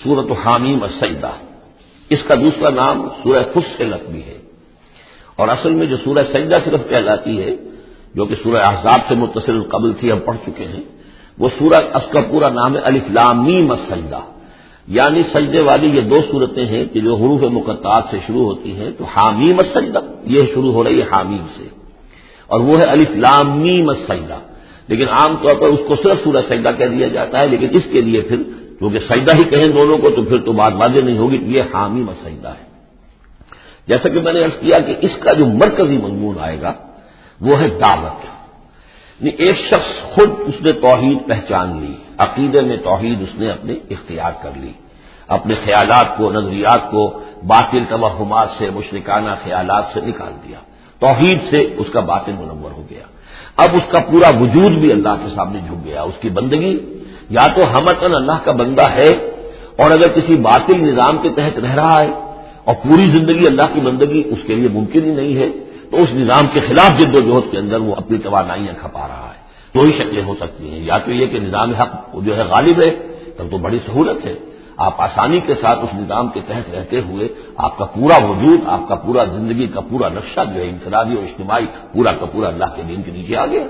سورۃ حامیم السجدہ، اس کا دوسرا نام سورہ فصلت بھی ہے، اور اصل میں جو سورہ سجدہ صرف کہلاتی ہے، جو کہ سورہ احزاب سے متصل قبل تھی، ہم پڑھ چکے ہیں، وہ سورہ اس کا پورا نام ہے الف لام میم السجدہ، یعنی سجدے والی یہ دو صورتیں ہیں کہ جو حروف مقطعات سے شروع ہوتی ہیں، تو حامیم السجدہ یہ شروع ہو رہی ہے حامیم سے، اور وہ ہے الف لام میم السجدہ، لیکن عام طور پر اس کو صرف سورہ سجدہ کہہ دیا جاتا ہے، لیکن اس کے لیے پھر کیونکہ سجدہ ہی کہیں دونوں کو تو پھر تو بات واضح نہیں ہوگی، یہ حامیم السجدہ ہے۔ جیسا کہ میں نے عرض کیا کہ اس کا جو مرکزی مضمون آئے گا وہ ہے دعوت، یعنی ایک شخص خود اس نے توحید پہچان لی، عقیدے میں توحید اس نے اپنے اختیار کر لی، اپنے خیالات کو، نظریات کو باطل توہمات سے، مشرکانہ خیالات سے نکال دیا، توحید سے اس کا باطن منور ہو گیا، اب اس کا پورا وجود بھی اللہ کے سامنے جھک گیا، اس کی بندگی یا تو ہمتن اللہ کا بندہ ہے، اور اگر کسی باطل نظام کے تحت رہ رہا ہے اور پوری زندگی اللہ کی بندگی اس کے لیے ممکن ہی نہیں ہے، تو اس نظام کے خلاف جد و جہد کے اندر وہ اپنی توانائیاں کھپا رہا ہے۔ دو ہی شکلیں ہو سکتی ہیں، یا تو یہ کہ نظام حق جو ہے غالب ہے، تب تو بڑی سہولت ہے، آپ آسانی کے ساتھ اس نظام کے تحت رہتے ہوئے آپ کا پورا وجود، آپ کا پورا زندگی کا پورا نقشہ جو ہے انفرادی اور اجتماعی پورا کا پورا اللہ کے دین کے نیچے آ گیا۔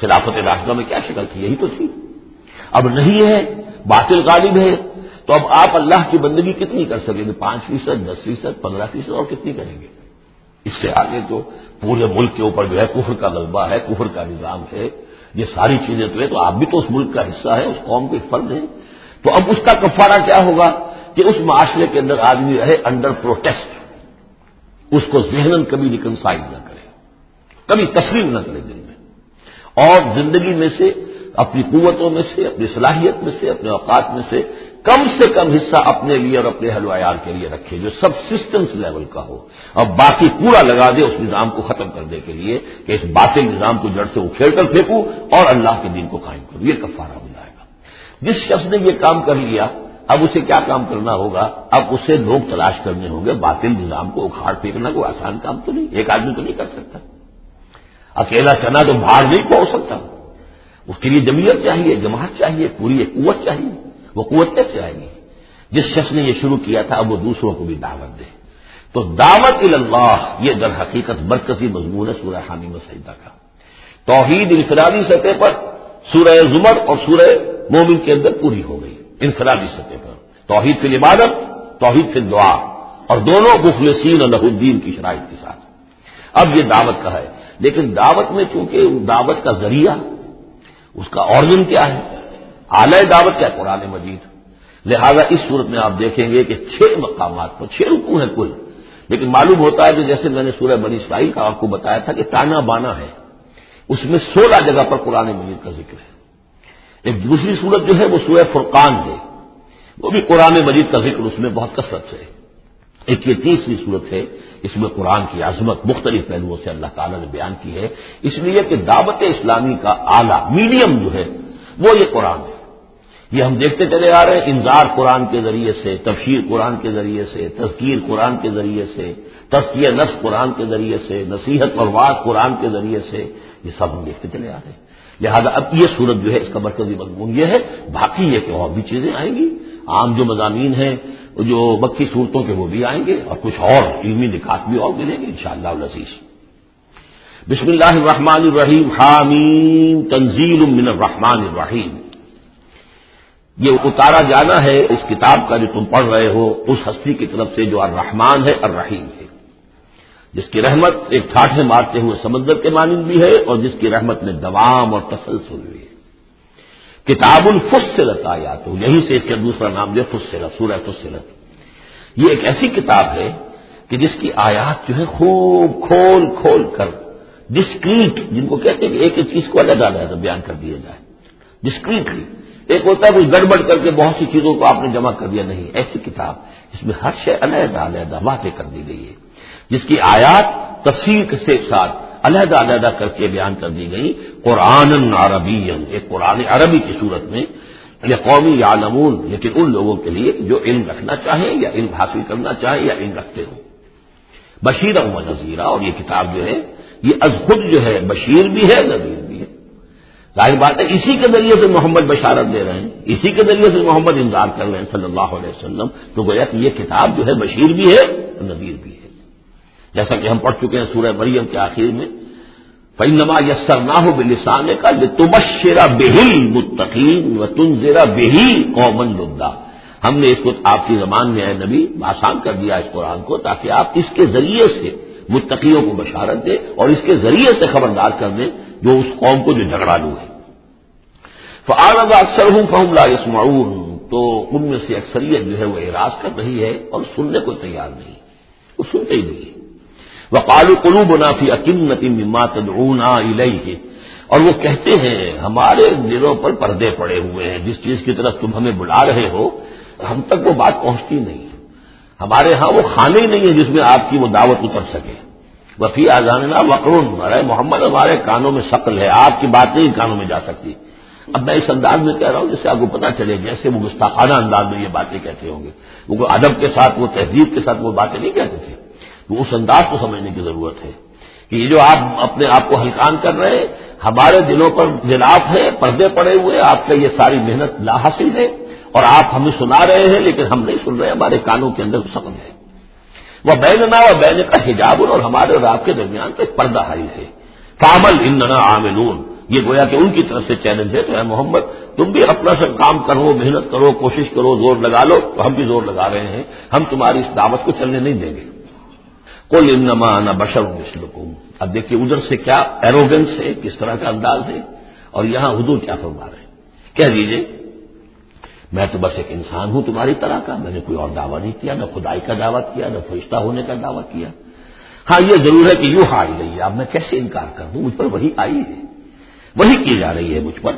خلافت راشدہ میں کیا شکل تھی؟ یہی تو تھی۔ اب نہیں ہے، باطل غالب ہے، تو اب آپ اللہ کی بندگی کتنی کر سکیں گے؟ 5%، 10%، 15%، اور کتنی کریں گے؟ اس سے آگے تو پورے ملک کے اوپر جو ہے کفر کا غلبہ ہے، کفر کا نظام ہے، یہ ساری چیزیں تو ہے، تو آپ بھی تو اس ملک کا حصہ ہے، اس قوم کے فرد ہیں، تو اب اس کا کفارہ کیا ہوگا کہ اس معاشرے کے اندر آدمی رہے انڈر پروٹیسٹ، اس کو ذہناً کبھی ریکنسائل نہ کرے، کبھی تسلیم نہ کرے دل میں، اور زندگی میں سے اپنی قوتوں میں سے، اپنی صلاحیت میں سے، اپنے اوقات میں سے کم حصہ اپنے لیے اور اپنے اہل و عیال کے لیے رکھے جو سب سسٹمز لیول کا ہو، اور باقی پورا لگا دے اس نظام کو ختم کرنے کے لیے کہ اس باطل نظام کو جڑ سے اکھیڑ کر پھینکوں اور اللہ کے دین کو قائم کروں۔ یہ کفارہ ہو جائے گا۔ جس شخص نے یہ کام کر لیا، اب اسے کیا کام کرنا ہوگا؟ اب اسے لوگ تلاش کرنے ہوں گے، باطل نظام کو اکھاڑ پھینکنا کوئی آسان کام تو نہیں، ایک آدمی تو نہیں کر سکتا، اکیلا چنا تو بھاڑ نہیں پہنچ سکتا، اس کے لیے جمعیت چاہیے، جماعت چاہیے، پوری ایک قوت چاہیے، وہ قوت کیسے آئے گی؟ جس شخص نے یہ شروع کیا تھا اب وہ دوسروں کو بھی دعوت دے، تو دعوت اللہ یہ در حقیقت مرکزی مضمون ہے سورہ حامیم السجدہ کا۔ توحید انفرادی سطح پر سورہ زمر اور سورہ مومن کے اندر پوری ہو گئی، انفرادی سطح پر توحید فی العبادت، توحید فی الدعا، اور دونوں مخلصین لہ الدین کی شرائط کے ساتھ۔ اب یہ دعوت کا ہے، لیکن دعوت میں چونکہ دعوت کا ذریعہ، اس کا آرگن کیا ہے، اعلی دعوت کیا؟ قرآن مجید۔ لہذا اس صورت میں آپ دیکھیں گے کہ 6 مقامات پر 6 رکوع ہیں کل، لیکن معلوم ہوتا ہے کہ جیسے میں نے سورہ بنی اسرائیل کا آپ کو بتایا تھا کہ تانا بانا ہے، اس میں 16 جگہ پر قرآن مجید کا ذکر ہے۔ ایک دوسری صورت جو ہے وہ سورہ فرقان ہے، وہ بھی قرآن مجید کا ذکر اس میں بہت کثرت سے ہے۔ ایک یہ تیسری صورت ہے، اس میں قرآن کی عظمت مختلف پہلوؤں سے اللہ تعالیٰ نے بیان کی ہے، اس لیے کہ دعوت اسلامی کا اعلیٰ میڈیم جو ہے وہ یہ قرآن ہے۔ یہ ہم دیکھتے چلے آ رہے ہیں، انذار قرآن کے ذریعے سے، تبشیر قرآن کے ذریعے سے، تذکیر قرآن کے ذریعے سے، تزکیہ نفس قرآن کے ذریعے سے، نصیحت اور واعظ قرآن کے ذریعے سے، یہ سب ہم دیکھتے چلے آ رہے ہیں۔ لہذا اب یہ صورت جو ہے اس کا مرکزی مضمون یہ ہے، باقی یہ کہ اور بھی چیزیں آئیں گی، عام جو مضامین ہیں جو مکی صورتوں کے وہ بھی آئیں گے، اور کچھ اور علمی نکات بھی اور ملیں گے انشاءاللہ العزیز۔ بسم اللہ الرحمن الرحیم، حامیم تنزیل من الرحمن الرحیم۔ یہ اتارا جانا ہے اس کتاب کا جو تم پڑھ رہے ہو اس ہستی کی طرف سے جو الرحمن ہے، الرحیم ہے، جس کی رحمت ایک ٹھاٹھے مارتے ہوئے سمندر کے مانند بھی ہے اور جس کی رحمت میں دوام اور تسلسل بھی ہے۔ کتاب فصلت آیاتہ، یہیں سے اس کا دوسرا نام جو فصلت، سورہ فصلت۔ یہ ایک ایسی کتاب ہے کہ جس کی آیات جو ہے خوب کھول کھول کر ڈسکریٹ، جن کو کہتے ہیں کہ ایک ایک چیز کو علیحدہ علیحدہ بیان کر دیا جائے ڈسکریٹلی۔ ایک ہوتا ہے کچھ گڑبڑ کر کے بہت سی چیزوں کو آپ نے جمع کر دیا، نہیں، ایسی کتاب اس میں ہر شے علیحدہ علیحدہ واضح کر دی گئی ہے، جس کی آیات تفصیل کے ساتھ علیحدہ علیحدہ کر کے بیان کر دی گئی، قرآن عربی، ایک قرآن عربی کی صورت میں، یا قومی یعلمون، لیکن ان لوگوں کے لیے جو علم رکھنا چاہیں یا علم حاصل کرنا چاہیں یا علم رکھتے ہوں، بشیرا و نذیرا، اور یہ کتاب جو ہے یہ از خود جو ہے بشیر بھی ہے نذیر بھی ہے۔ ظاہر بات ہے اسی کے ذریعے سے محمد بشارت دے رہے ہیں، اسی کے ذریعے سے محمد انذار کر رہے ہیں صلی اللہ علیہ وسلم، تو گویا کہ یہ کتاب جو ہے بشیر بھی ہے اور نذیر بھی ہے، جیسا کہ ہم پڑھ چکے ہیں سورہ مریم کے آخر میں فَإِنَّمَا يَسَّرْنَاهُ بِلِسَانِكَ لِتُبَشِّرَ بِهِ الْمُتَّقِينَ وَتُنذِرَ بِهِ قَوْمًا لُدًّا، ہم نے اس کو آپ کی زبان میں اے نبی آسان کر دیا اس قرآن کو تاکہ آپ اس کے ذریعے سے متقیوں کو بشارت دیں اور اس کے ذریعے سے خبردار کر دیں جو اس قوم کو جو جھگڑالو ہے۔ فَأَعْرَضَ أَكْثَرُهُمْ فَهُمْ لَا يَسْمَعُونَ، تو ان میں سے اکثریت جو ہے وہ اعراض کر رہی ہے اور سننے کو تیار نہیں، وہ سنتے ہی نہیں۔ وَقَالُوا قُلُوبُنَا فِي أَكِنَّةٍ مِّمَّا تَدْعُونَا إِلَيْهِ، اور وہ کہتے ہیں ہمارے دلوں پر پردے پڑے ہوئے ہیں، جس چیز کی طرف تم ہمیں بلا رہے ہو ہم تک وہ بات پہنچتی نہیں، ہمارے ہاں وہ خانے ہی نہیں ہے جس میں آپ کی وہ دعوت اتر سکے۔ وفی آذاننا وقر، ارے محمد ہمارے کانوں میں ثقل ہے، آپ کی بات نہیں کانوں میں جا سکتی۔ اب میں اس انداز میں کہہ رہا ہوں جس سے آپ کو پتہ چلے جیسے وہ گستاخانہ انداز میں یہ باتیں کہتے ہوں گے، وہ ادب کے ساتھ وہ تہذیب کے ساتھ وہ باتیں نہیں کہتے تھے، تو اس انداز کو سمجھنے کی ضرورت ہے کہ یہ جو آپ اپنے آپ کو ہلکان کر رہے ہیں، ہمارے دلوں پر غلاف ہے، پردے پڑے ہوئے، آپ کا یہ ساری محنت لا حاصل ہے اور آپ ہمیں سنا رہے ہیں لیکن ہم نہیں سن رہے، ہمارے کانوں کے اندر سقم ہے۔ وہ بیننا و بین کا حجاب، اور ہمارے اور آپ کے درمیان تو ایک پردہ حائل ہے۔ فعمل اننا عاملون، یہ گویا کہ ان کی طرف سے چیلنج ہے، تو اے محمد تم بھی اپنا سب کام کرو، محنت کرو، کوشش کرو، زور لگا لو، تو ہم بھی زور لگا رہے ہیں، ہم تمہاری اس دعوت کو چلنے نہیں دیں گے۔ قل انما انا بشر مثلکم، اب دیکھیے ادھر سے کیا ایروگنس ہے، کس طرح کا انداز ہے، اور یہاں حضور کیا فرما رہے ہیں، کہہ دیجئے میں تو بس ایک انسان ہوں تمہاری طرح کا، میں نے کوئی اور دعویٰ نہیں کیا، نہ خدائی کا دعویٰ کیا، نہ فرشتہ ہونے کا دعویٰ کیا۔ ہاں یہ ضرور ہے کہ یوں ہائی رہی ہے، اب میں کیسے انکار کر دوں، مجھ پر وہی آئی ہے، وہی کی جا رہی ہے مجھ پر،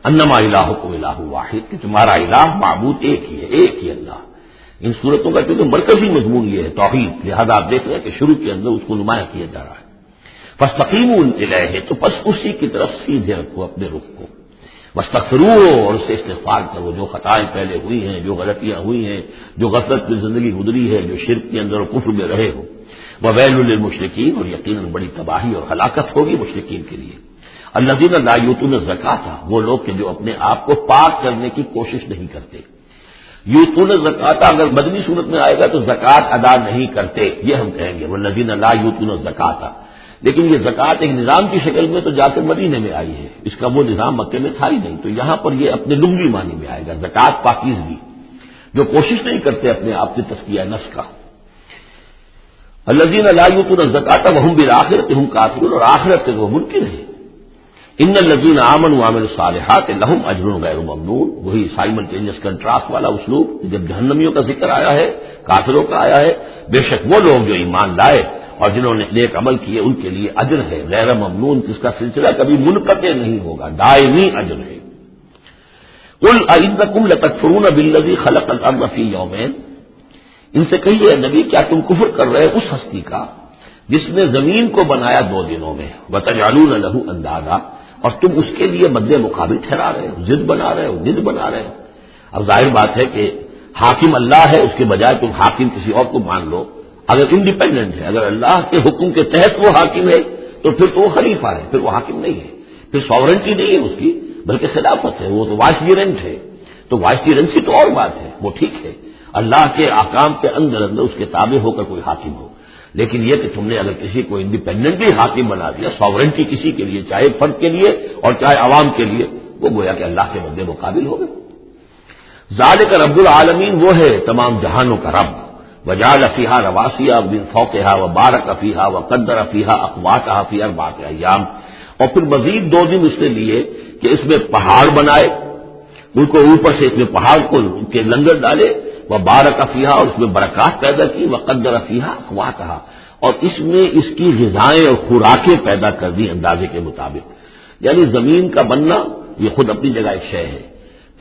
انما الہکم الہ واحد، کہ تمہارا الہ معبود ایک ہی ہے، ایک ہی اللہ۔ ان صورتوں کا کیونکہ مرکزی مضمون یہ ہے توحید، لہذا آپ دیکھ رہے ہیں کہ شروع کے اندر اس کو نمایاں کیا جا رہا ہے۔ فاستقیموا الیہ، تو بس اسی کی طرف سیدھے رکھو اپنے رخ کو، واستغفروہ، اور اس سے استغفار کرو، جو خطائیں پہلے ہوئی ہیں، جو غلطیاں ہوئی ہیں، جو غفلت میں زندگی گزری ہے، جو شرک کے اندر اور کفر میں رہے ہو۔ وویل للمشرکین، اور یقیناً بڑی تباہی اور ہلاکت ہوگی مشرکین کے لیے۔ الذین لا یؤتون الزکاۃ، وہ لوگ کہ جو اپنے آپ کو پاک کرنے کی کوشش نہیں کرتے۔ یؤتون الزکاۃ اگر مدنی صورت میں آئے گا تو زکوٰۃ ادا نہیں کرتے، یہ ہم کہیں گے والذین لا یؤتون الزکاۃ، لیکن یہ زکوٰۃ ایک نظام کی شکل میں تو جا کے مدینے میں آئی ہے، اس کا وہ نظام مکے میں تھا ہی نہیں، تو یہاں پر یہ اپنے لغوی معنی میں آئے گا، زکوٰۃ پاکیزگی، جو کوشش نہیں کرتے اپنے آپ کی تزکیہ نفس کا۔ الذین لا یؤتون الزکاۃ وهم بالآخرۃ هم کافرون، اور آخرت سے وہ منکر ہیں۔ ان الذین آمنوا وعملوا الصالحات لهم اجر غیر ممنون، وہی سائملٹینیس کنٹراسٹ والا اسلوب، جب جہنمیوں کا ذکر آیا ہے، کافروں کا آیا ہے، بے شک وہ لوگ جو ایمان لائے اور جنہوں نے نیک عمل کیے ان کے لیے اجر ہے غیر ممنون، جس کا سلسلہ کبھی منقطع نہیں ہوگا، دائمی اجر ہے۔ قل ائنکم لتکفرون بالذی خلق الارض فی یومین، ان سے کہیے نبی کیا تم کفر کر رہے اس ہستی کا جس نے زمین کو بنایا 2 دنوں میں، وتجعلون له اندادا، اور تم اس کے لیے مد مقابل ٹھہرا رہے ہو، ضد بنا رہے ہو، ند بنا رہے ہو۔ اب ظاہر بات ہے کہ حاکم اللہ ہے، اس کے بجائے تم حاکم کسی اور کو مان لو، اگر انڈیپینڈنٹ ہے، اگر اللہ کے حکم کے تحت وہ حاکم ہے تو پھر تو وہ خلیفہ ہے، پھر وہ حاکم نہیں ہے، پھر ساورنٹی نہیں ہے اس کی بلکہ خلافت ہے، وہ تو وائسریرنٹ ہے، تو وائسریرنسی تو اور بات ہے، وہ ٹھیک ہے اللہ کے احکام کے اندر اس کے تابع ہو کر کوئی حاکم ہو، لیکن یہ کہ تم نے اگر کسی کو انڈیپینڈنٹلی حاکم بنا دیا، ساورنٹی کسی کے لیے، چاہے فرد کے لیے اور چاہے عوام کے لیے، وہ گویا کہ اللہ کے مد مقابل ہو گئے۔ ذالک رب العالمین، وہ ہے تمام جہانوں کا رب، وجعل فیہا رواسیہ من فوقہا وبارک فیہا وقدر فیہا اقواتہا فی 4 ایام، اور پھر مزید 2 دن اس نے لیے کہ اس میں پہاڑ بنائے، ان کو اوپر سے اس میں پہاڑ کو کے لنگر ڈالے، وبارک فیہا، اور اس میں برکات پیدا کی، وقدر فیہا اقواتہا، اور اس میں اس کی غذائیں اور خوراکیں پیدا کر دی اندازے کے مطابق، یعنی زمین کا بننا یہ خود اپنی جگہ ایک شے ہے،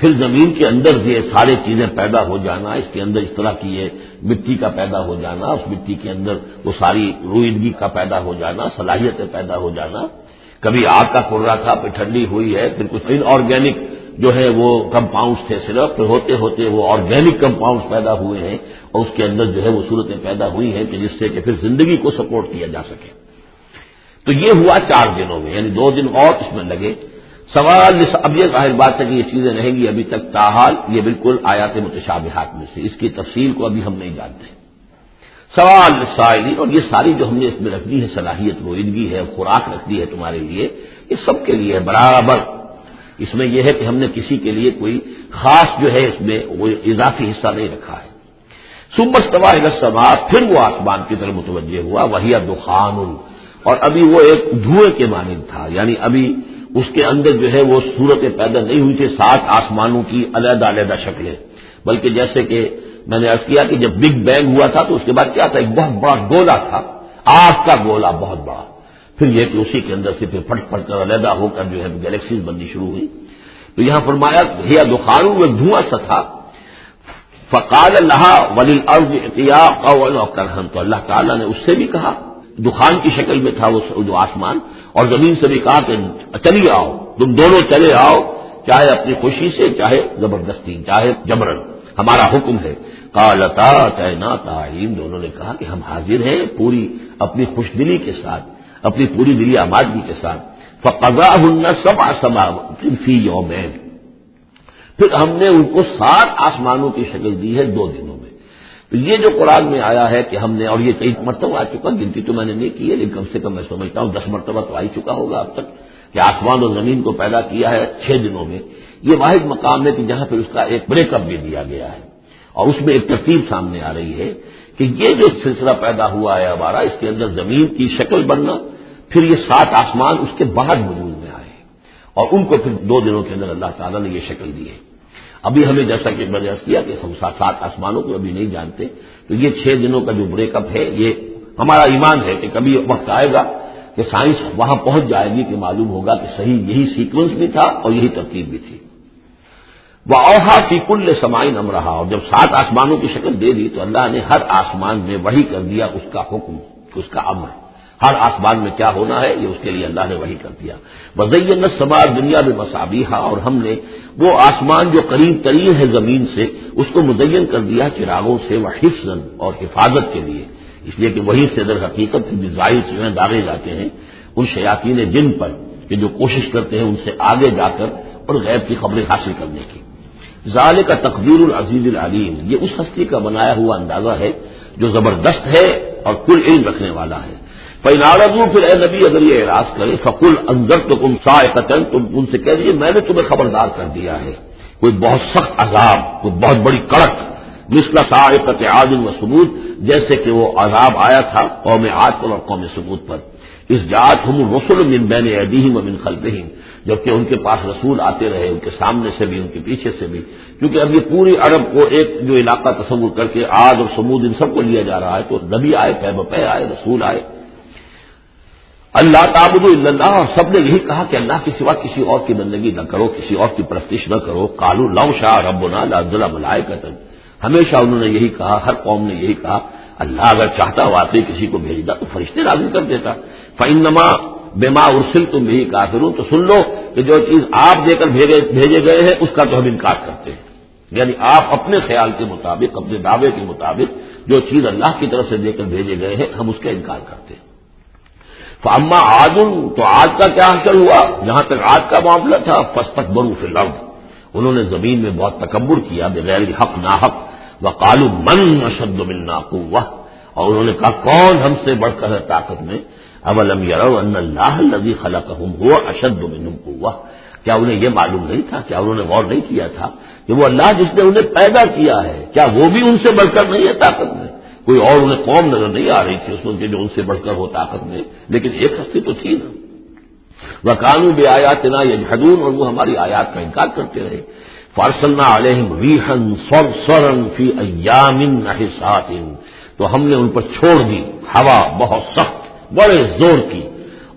پھر زمین کے اندر یہ سارے چیزیں پیدا ہو جانا، اس کے اندر اس طرح کی یہ مٹی کا پیدا ہو جانا، اس مٹی کے اندر وہ ساری روئیدگی کا پیدا ہو جانا، صلاحیتیں پیدا ہو جانا، کبھی آگ کا کرا تھا پھر ٹھنڈی ہوئی ہے، پھر کچھ ان آرگینک جو ہے وہ کمپاؤنڈز تھے صرف، پھر ہوتے ہوتے وہ آرگینک کمپاؤنڈز پیدا ہوئے ہیں اور اس کے اندر جو ہے وہ صورتیں پیدا ہوئی ہیں کہ جس سے کہ پھر زندگی کو سپورٹ کیا جا سکے۔ تو یہ ہوا 4 دنوں میں، یعنی 2 دن اور اس میں لگے، سوال اب یہ ظاہر بات ہے کہ یہ چیزیں رہیں گی ابھی تک تاحال یہ بالکل آیات متشابہات میں سے، اس کی تفصیل کو ابھی ہم نہیں جانتے۔ سوال سائلین، اور یہ ساری جو ہم نے اس میں رکھ دی ہے صلاحیت روئندگی ہے، خوراک رکھ دی ہے تمہارے لیے، یہ سب کے لیے ہے برابر۔ اس میں یہ ہے کہ ہم نے کسی کے لیے کوئی خاص جو ہے اس میں وہ اضافی حصہ نہیں رکھا ہے۔ ثم استوى الى السماء، پھر وہ آسمان کی طرف متوجہ ہوا، وہی دخان، اور ابھی وہ ایک دھوئیں کے مانند تھا، یعنی ابھی اس کے اندر جو ہے وہ صورتیں پیدا نہیں ہوئی تھی 7 آسمانوں کی علیحدہ علیحدہ شکلیں، بلکہ جیسے کہ میں نے عرض کیا کہ جب بگ بینگ ہوا تھا تو اس کے بعد کیا تھا، ایک بہت بڑا گولا تھا، آگ کا گولا بہت بڑا، پھر یہ کہ اسی کے اندر سے پھر پھٹ پھٹ کر علیحدہ ہو کر جو ہے گلیکسیز بننی شروع ہوئی۔ تو یہاں فرمایا ہی دخان، وہ دھواں سا تھا، فقال لها وللارض ائتيا قولا وكرها، تو اللہ تعالیٰ نے اس سے بھی کہا، دخان کی شکل میں تھا وہ جو آسمان، اور زمین سے بھی کہا کہ چلیے آؤ، تم دونوں چلے آؤ، چاہے اپنی خوشی سے چاہے زبردستی چاہے جبرن، ہمارا حکم ہے۔ قالتا اتینا طاعین، دونوں نے کہا کہ ہم حاضر ہیں پوری اپنی خوش دلی کے ساتھ، اپنی پوری دلی آمادگی کے ساتھ۔ فقضاهن 7 سماوات فی یومین، پھر ہم نے ان کو 7 آسمانوں کی شکل دی ہے 2 دنوں میں۔ تو یہ جو قرآن میں آیا ہے کہ ہم نے، اور یہ کئی مرتبہ آ چکا، گنتی تو میں نے نہیں کی ہے لیکن کم سے کم میں سمجھتا ہوں 10 مرتبہ تو آ ہی چکا ہوگا اب تک، کہ آسمان اور زمین کو پیدا کیا ہے 6 دنوں میں۔ یہ واحد مقام ہے کہ جہاں پہ اس کا ایک بریک اپ بھی دیا گیا ہے، اور اس میں ایک ترتیب سامنے آ رہی ہے کہ یہ جو سلسلہ پیدا ہوا ہے ہمارا، اس کے اندر زمین کی شکل بننا، پھر یہ 7 آسمان اس کے بعد وجود میں آئے، اور ان کو پھر 2 دنوں کے اندر اللہ تعالیٰ نے یہ شکل دی ہے۔ ابھی ہمیں جیسا کہ میں نے عرض کیا کہ ہم 7 آسمانوں کو ابھی نہیں جانتے، تو یہ 6 دنوں کا جو بریک اپ ہے، یہ ہمارا ایمان ہے کہ کبھی وقت آئے گا کہ سائنس وہاں پہنچ جائے گی کہ معلوم ہوگا کہ صحیح یہی سیکوینس بھی تھا اور یہی ترتیب بھی تھی۔ وَأَوْحَىٰ فِي كُلِّ سَمَاءٍ أَمْرَهَا، اور جب 7 آسمانوں کی شکل دے دی تو اللہ نے ہر آسمان میں وحی کر دیا اس کا حکم، اس کا امر، ہر آسمان میں کیا ہونا ہے یہ اس کے لیے اللہ نے وحی کر دیا۔ وَزَيَّنَّا السَّمَاءَ الدُّنْيَا بِمَصَابِيحَ، اور ہم نے وہ آسمان جو قریب ترین ہے زمین سے اس کو مزین کر دیا چراغوں سے، وحفظاً، اور حفاظت کے لیے، اس لیے کہ وہی سے در حقیقت میزائل جو ہیں داغے جاتے ہیں ان شیاطین جن پر کہ جو کوشش کرتے ہیں ان سے آگے جا کر اور غیب کی خبریں حاصل کرنے کی۔ ذالک تقدیر العزیز العلیم، یہ اس ہستی کا بنایا ہوا اندازہ ہے جو زبردست ہے اور کل علم رکھنے والا ہے۔ فَإِنْ أَعْرَضُوا، پھر اے نبی اگر یہ اعراض کرے، فَقُلْ أَنذَرْتُكُمْ صَاعِقَةً، تم ان سے کہہ دیجیے میں نے تمہیں خبردار کر دیا ہے کوئی بہت سخت عذاب، کوئی بہت بڑی کڑک، مثل صاعقۃ عاد و ثمود، جیسے کہ وہ عذاب آیا تھا قوم عاد پر اور قوم ثمود پر، اذ جاءتهم الرسل من بین ایدیہم ومن خلفہم، جبکہ ان کے پاس رسول آتے رہے ان کے سامنے سے بھی ان کے پیچھے سے بھی، کیونکہ اب یہ پوری عرب کو ایک جو علاقہ تصور کر کے عاد اور ثمود ان سب کو لیا جا رہا ہے، تو نبی آئے، پے بپے آئے، رسول آئے۔ اللہ تعبدوا الا اللہ، اور سب نے یہی کہا کہ اللہ کے سوا کسی اور کی بندگی نہ کرو، کسی اور کی پرستش نہ کرو۔ قالوا لو شاء ربنا لانزل ملائکۃ، ہمیشہ انہوں نے یہی کہا، ہر قوم نے یہی کہا اللہ اگر چاہتا واقعی کسی کو بھیجتا تو فرشتے نازل کر دیتا۔ فانما بما ارسلتم به کافرون، تو سن لو کہ جو چیز آپ دے کر بھیجے گئے ہیں اس کا تو ہم انکار کرتے ہیں، یعنی آپ اپنے خیال کے مطابق، اپنے دعوے کے مطابق جو چیز اللہ کی طرف سے دے کر بھیجے گئے ہیں ہم اس کا انکار کرتے ہیں۔ فاما عاد، تو عاد کا کیا حاصل ہوا، جہاں تک عاد کا معاملہ تھا، فاستكبروا فی الارض، انہوں نے زمین میں بہت تکبر کیا بغیر حق ناحق، وقالوا من اشد منا قوة، اور انہوں نے کہا کون ہم سے بڑھ کر ہے طاقت میں، اولم يروا ان اللہ الذي خلقهم هو اشد منهم قوة، کیا انہیں یہ معلوم نہیں تھا، کیا انہوں نے غور نہیں کیا تھا کہ وہ اللہ جس نے انہیں پیدا کیا ہے کیا وہ بھی ان سے بڑھ کر نہیں ہے طاقت میں؟ کوئی اور انہیں قوم نظر نہیں آ رہی تھی اس وقت جو ان سے بڑھ کر ہو طاقت میں، لیکن ایک ہستی تو تھی نا۔ وَكَانُوا بِآيَاتِنَا يَجْحَدُونَ، اور وہ ہماری آیات کا انکار کرتے رہے۔ فَأَرْسَلْنَا عَلَيْهِمْ رِيحًا صَرْصَرًا فِي أَيَّامٍ نَحِسَاتٍ، تو ہم نے ان پر چھوڑ دی ہوا بہت سخت، بڑے زور کی،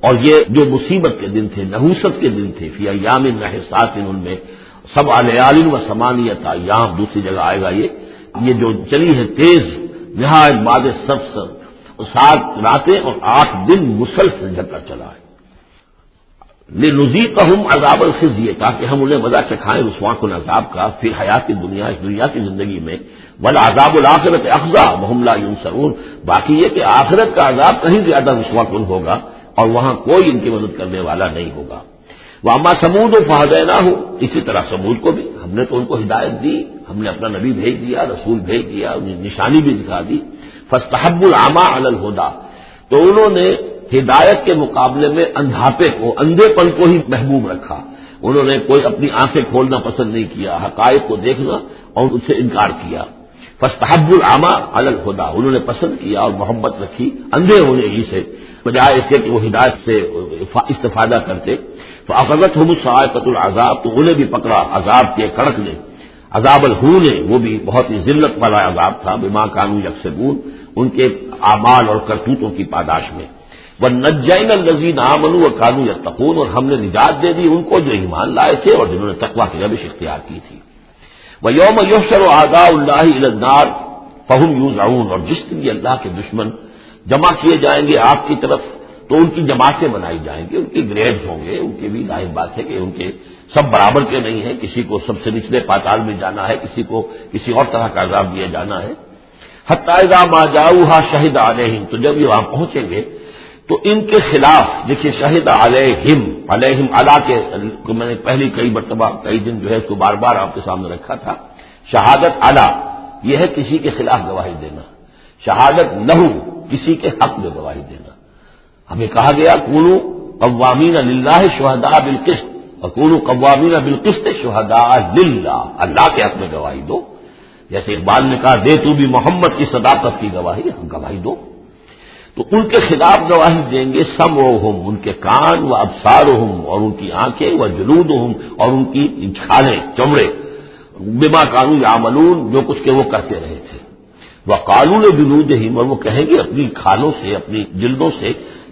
اور یہ جو مصیبت کے دن تھے، نحوست کے دن تھے، فی ایام نحسات، ان میں 7 لیال و 8 ایام، دوسری جگہ آئے گا یہ جو چلی ہے تیز نہایت باد سرسر، 7 راتیں اور 8 دن مسلسل جھکا چلا ہے۔ لنذیقہم عذاب الخزی، تاکہ ہم انہیں مزہ چکھائیں رسوا کن عذاب کا، پھر حیات دنیا، اس دنیا کی زندگی میں، والعذاب الآخرۃ اخزی وہم لا ینصرون، باقی یہ کہ آخرت کا عذاب کہیں زیادہ رسوا کن ہوگا اور وہاں کوئی ان کی مدد کرنے والا نہیں ہوگا۔ واما سمود فہدیناہم، اسی طرح سمود کو بھی ہم نے تو ان کو ہدایت دی، ہم نے اپنا نبی بھیج دیا، رسول بھیج دیا، انہیں نشانی بھی دکھا دی۔ فاستحبوا العمى علی الہدی، تو انہوں نے ہدایت کے مقابلے میں اندھاپے کو، اندھے پن کو ہی محبوب رکھا۔ انہوں نے کوئی اپنی آنکھیں کھولنا پسند نہیں کیا، حقائق کو دیکھنا اور اس سے انکار کیا۔ فاستحبوا العمى علی الہدی، انہوں نے پسند کیا اور محبت رکھی اندھے ہونے ہی سے، بجائے اس کے کہ وہ ہدایت سے استفادہ کرتے۔ فاخذتهم الصاعقۃ العذاب، تو انہیں بھی پکڑا عذاب کے کڑک نے، عذاب الہون، وہ بھی بہت ہی ذلت والا عذاب تھا، بما كانوا یکسبون، ان کے اعمال اور کرتوتوں کی پاداش میں۔ وَنَجَّيْنَا الَّذِينَ آمَنُوا وَكَانُوا يَتَّقُونَ، اور ہم نے نجات دے دی ان کو جو ایمان لائے تھے اور جنہوں نے تقویٰ کی روش اختیار کی تھی۔ وَيَوْمَ يُحْشَرُ أَعْدَاءُ اللَّهِ إِلَى النَّارِ فَهُمْ يُوزَعُونَ، اور جس دن یہ اللہ کے دشمن جمع کیے جائیں گے آگ کی طرف تو ان کی جماعتیں بنائی جائیں گی، ان کی گریڈز ہوں گے، ان کی بھی ظاہر بات ہے کہ ان کے سب برابر کے نہیں ہیں، کسی کو سب سے نچلے پاتال میں جانا ہے، کسی کو کسی اور طرح کا عذاب دیا جانا ہے۔ حتی اذا ما جاؤوها شہد علیہم، تو جب یہ وہاں پہنچیں گے تو ان کے خلاف، دیکھیے شہد علیہم، علیہم علا کے میں نے پہلی کئی مرتبہ کئی دن جو ہے اس کو بار بار آپ کے سامنے رکھا تھا۔ شہادت علا یہ ہے کسی کے خلاف گواہی دینا، شہادت لہو کسی کے حق میں گواہی دینا۔ ہمیں کہا گیا کونوا قوامین للہ شہداء بالقسط، اور کونوا قوامین بالقسط شہداء للہ، اللہ کے حق میں گواہی دو، جیسے اقبال نے کہا دے تو بھی محمد کی صداقت کی گواہی، ہم گواہی دو۔ تو ان کے خلاف گواہی دیں گے سمعہم، ان کے کان، و ابصارہم، اور ان کی آنکھیں، و جلودہم، اور ان کی کھالیں چمڑے، بما کانوا یعملون، جو کچھ کہ وہ کرتے رہے تھے۔ وقالوا لجلودہم، اور وہ کہیں گے اپنی کھالوں سے، اپنی جلدوں سے،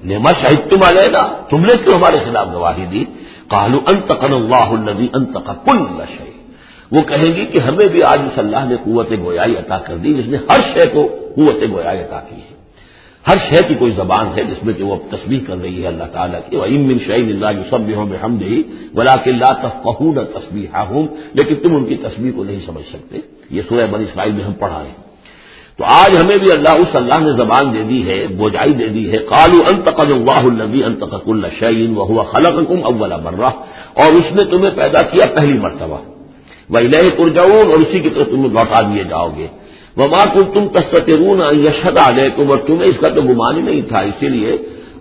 لما شہدتم علینا، تم نے کیوں ہمارے خلاف گواہی دی؟ قالوا انطقنا اللہ الذی انطق کل شیء، وہ کہیں گی کہ ہمیں بھی آج اس اللہ نے قوت گویائی عطا کر دی جس نے ہر شے کو قوت گویائی عطا کی ہے۔ ہر شے کی کوئی زبان ہے جس میں کہ وہ تسبیح کر رہی ہے اللہ تعالیٰ کی، وَإِن مِّن شَيْءٍ إِلَّا يُسَبِّحُ بِحَمْدِهِ وَلَٰكِن لَّا تَفْقَهُونَ تَسْبِيحَهُمْ، لیکن تم ان کی تسبیح کو نہیں سمجھ سکتے۔ یہ سورہ بنی اسرائیل میں ہم پڑھا ہے۔ تو آج ہمیں بھی اللہ نے زبان دے دی ہے، بوجھائی دے دی ہے۔ قالوا انطقنا اللہ الذی انطق کل شیء وهو خلقکم اول مرہ، اور اس نے تمہیں پیدا کیا پہلی مرتبہ، وإلیہ ترجعون، اور اسی کی طرف تم لوٹا دیے جاؤ گے۔ وما کنتم تستترون ان یشهد علیکم، اور تمہیں اس کا تو گمان ہی نہیں تھا، اسی لیے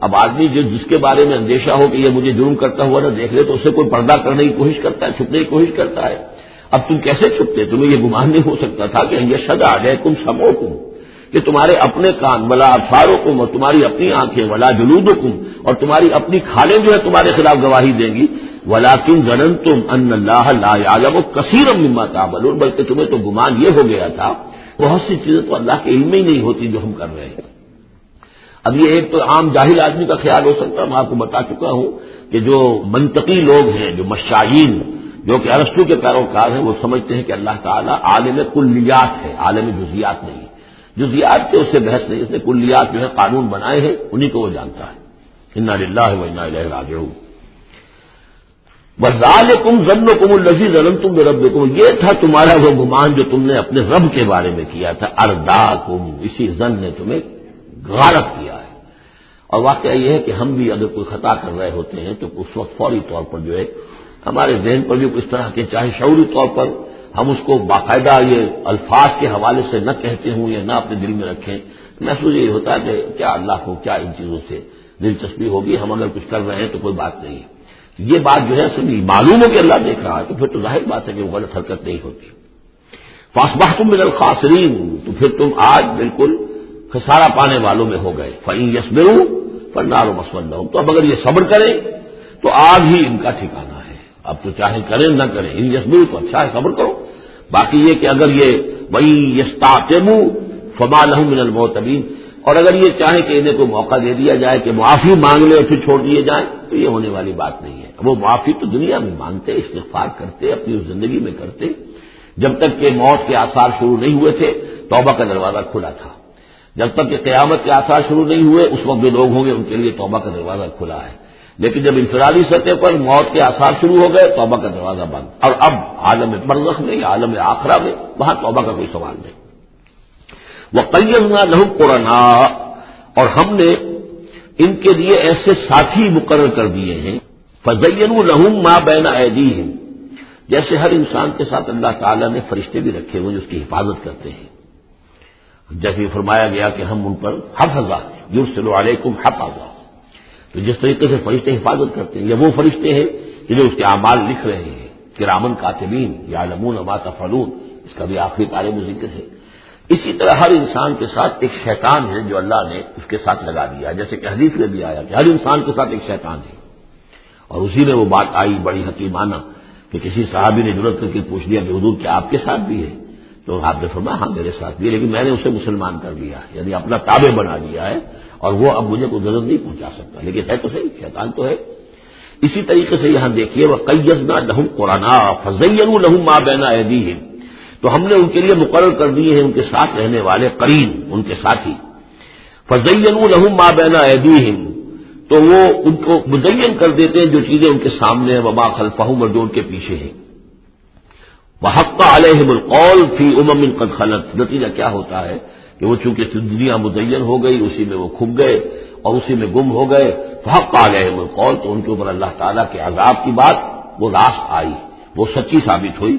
اب آدمی جس کے بارے میں اندیشہ ہو کہ یہ مجھے جرم کرتا ہوا نہ دیکھ لے تو اسے کوئی پردہ کرنے کی کوشش کرتا ہے، چھپنے کی کوشش کرتا ہے۔ اب تم کیسے چھپتے؟ تمہیں یہ گمان نہیں ہو سکتا تھا کہ ان یشهد علیکم سمعکم، کہ تمہارے اپنے کان، ولا ابصارکم، اور تمہاری اپنی آنکھیں، ولا جلودکم، اور تمہاری اپنی کھالیں جو ہے تمہارے خلاف گواہی دیں گی، ولکن ظننتم ان اللہ لا یعلم کثیرا مما تعملون، بلکہ تمہیں تو گمان یہ ہو گیا تھا بہت سی چیزیں تو اللہ کے علم میں ہی نہیں ہوتی جو ہم کر رہے ہیں۔ اب یہ ایک تو عام جاہل آدمی کا خیال ہو سکتا ہے، میں آپ کو بتا چکا ہوں کہ جو منطقی لوگ ہیں، جو مشائین، جو کہ ارسطو کے پیروکار ہیں، وہ سمجھتے ہیں کہ اللہ تعالیٰ عالم کلیات ہے، عالم جزیات نہیں، جزیات سے اس سے بحث نہیں، اس نے کلیات جو ہے قانون بنائے ہیں، انہی کو وہ جانتا ہے۔ انا للہ و انا الیہ راجعون۔ وَذَلِكُمْ ظَنُّكُمُ الَّذِي ظَنَنتُم بِرَبِّكُمْ، یہ تھا تمہارا وہ گمان جو تم نے اپنے رب کے بارے میں کیا تھا، ارداکم، اسی ظن نے تمہیں غارت کیا ہے۔ اور واقعہ یہ ہے کہ ہم بھی اگر کوئی خطا کر رہے ہوتے ہیں تو اس وقت فوری طور پر جو ہے ہمارے ذہن پر بھی اس طرح کے، چاہے شعوری طور پر ہم اس کو باقاعدہ یہ الفاظ کے حوالے سے نہ کہتے ہوں یا نہ اپنے دل میں رکھیں، محسوس یہ ہوتا ہے کہ کیا اللہ کو کیا ان چیزوں سے دلچسپی ہوگی، ہم اگر کچھ کر رہے ہیں تو کوئی بات نہیں ہے۔ یہ بات جو ہے اصل معلوم ہو کہ اللہ دیکھ رہا ہے تو پھر تو ظاہر بات ہے کہ وہ غلط حرکت نہیں ہوتی۔ فاصبحتم من الخاسرین، تو پھر تم آج بالکل خسارہ پانے والوں میں ہو گئے۔ فإن يصبروا فالنار مثوى لهم، تو اب اگر یہ صبر کریں تو آگ ہی ان کا ٹھکانہ ہے۔ اب تو چاہے کریں نہ کریں، ان يصبروا تو اچھا ہے صبر کرو، باقی یہ کہ اگر یہ وإن يستعتبوا فما لهم من المعتبین، اور اگر یہ چاہیں کہ انہیں کوئی موقع دے دیا جائے کہ معافی مانگ لے اور پھر چھوڑ دیے جائیں تو یہ ہونے والی بات نہیں ہے۔ وہ معافی تو دنیا میں مانگتے، استغفار کرتے، اپنی زندگی میں کرتے، جب تک کہ موت کے آثار شروع نہیں ہوئے تھے توبہ کا دروازہ کھلا تھا، جب تک کہ قیامت کے آثار شروع نہیں ہوئے اس وقت جو لوگ ہوں گے ان کے لیے توبہ کا دروازہ کھلا ہے، لیکن جب انفرادی سطح پر موت کے آثار شروع ہو گئے توبہ کا دروازہ بند، اور اب عالم برزخ میں یا عالم آخرہ میں وہاں توبہ کا کوئی سوال نہیں۔ وَقَيَّضْنَا لَهُمْ قُرَنَاءَ، اور ہم نے ان کے لیے ایسے ساتھی مقرر کر دیے ہیں، فزینوا لہم ما بین ایدیہم، جیسے ہر انسان کے ساتھ اللہ تعالیٰ نے فرشتے بھی رکھے ہوئے جو اس کی حفاظت کرتے ہیں، جیسے فرمایا گیا کہ ہم ان پر حفظہ یرسل علیکم حفظہ، تو جس طریقے سے فرشتے حفاظت کرتے ہیں، یہ وہ فرشتے ہیں کہ جو اس کے اعمال لکھ رہے ہیں، کرامن کاتبین یعلمون ما تفعلون، اس کا بھی آخری پارے میں ذکر ہے۔ اسی طرح ہر انسان کے ساتھ ایک شیطان ہے جو اللہ نے اس کے ساتھ لگا دیا، جیسے کہ حدیث میں بھی آیا کہ ہر انسان کے ساتھ ایک شیطان ہے، اور اسی میں وہ بات آئی بڑی حکیمانہ کہ کسی صحابی نے جرأت کر کے پوچھ لیا کہ حضور کیا آپ کے ساتھ بھی ہے؟ تو آپ نے فرمایا ہاں میرے ساتھ بھی ہے، لیکن میں نے اسے مسلمان کر لیا ہے، یعنی اپنا تابع بنا لیا ہے، اور وہ اب مجھے کوئی ضرورت نہیں پہنچا سکتا، لیکن ہے تو صحیح، شیطان تو ہے۔ اسی طریقے سے یہاں دیکھیے وَقَيَّضْنَا لَهُمْ قُرَنَاءَ فَزَيَّنُوا لَهُم مَّا بَيْنَ أَيْدِيهِمْ، تو ہم نے ان کے لیے مقرر کر دیے ہیں ان کے ساتھ رہنے والے قرین، ان کے ساتھی، فَزَيَّنُوا لَهُم مَّا بَيْنَ أَيْدِيهِمْ، تو وہ ان کو مزین کر دیتے ہیں جو چیزیں ان کے سامنے ہیں، وَمَا خَلْفَهُمْ، اور جو ان کے پیچھے ہیں، وَحَقَّ عَلَيْهِمُ الْقَوْلُ فِي أُمَمٍ قَدْ خَلَتْ، نتیجہ کیا ہوتا ہے کہ وہ چونکہ دنیا مزین ہو گئی، اسی میں وہ کھپ گئے اور اسی میں گم ہو گئے، فَحَقَّ عَلَيْهِمُ الْقَوْلُ، تو ان کے اوپر اللہ تعالیٰ کے عذاب کی بات وہ راست آئی، وہ سچی ثابت ہوئی،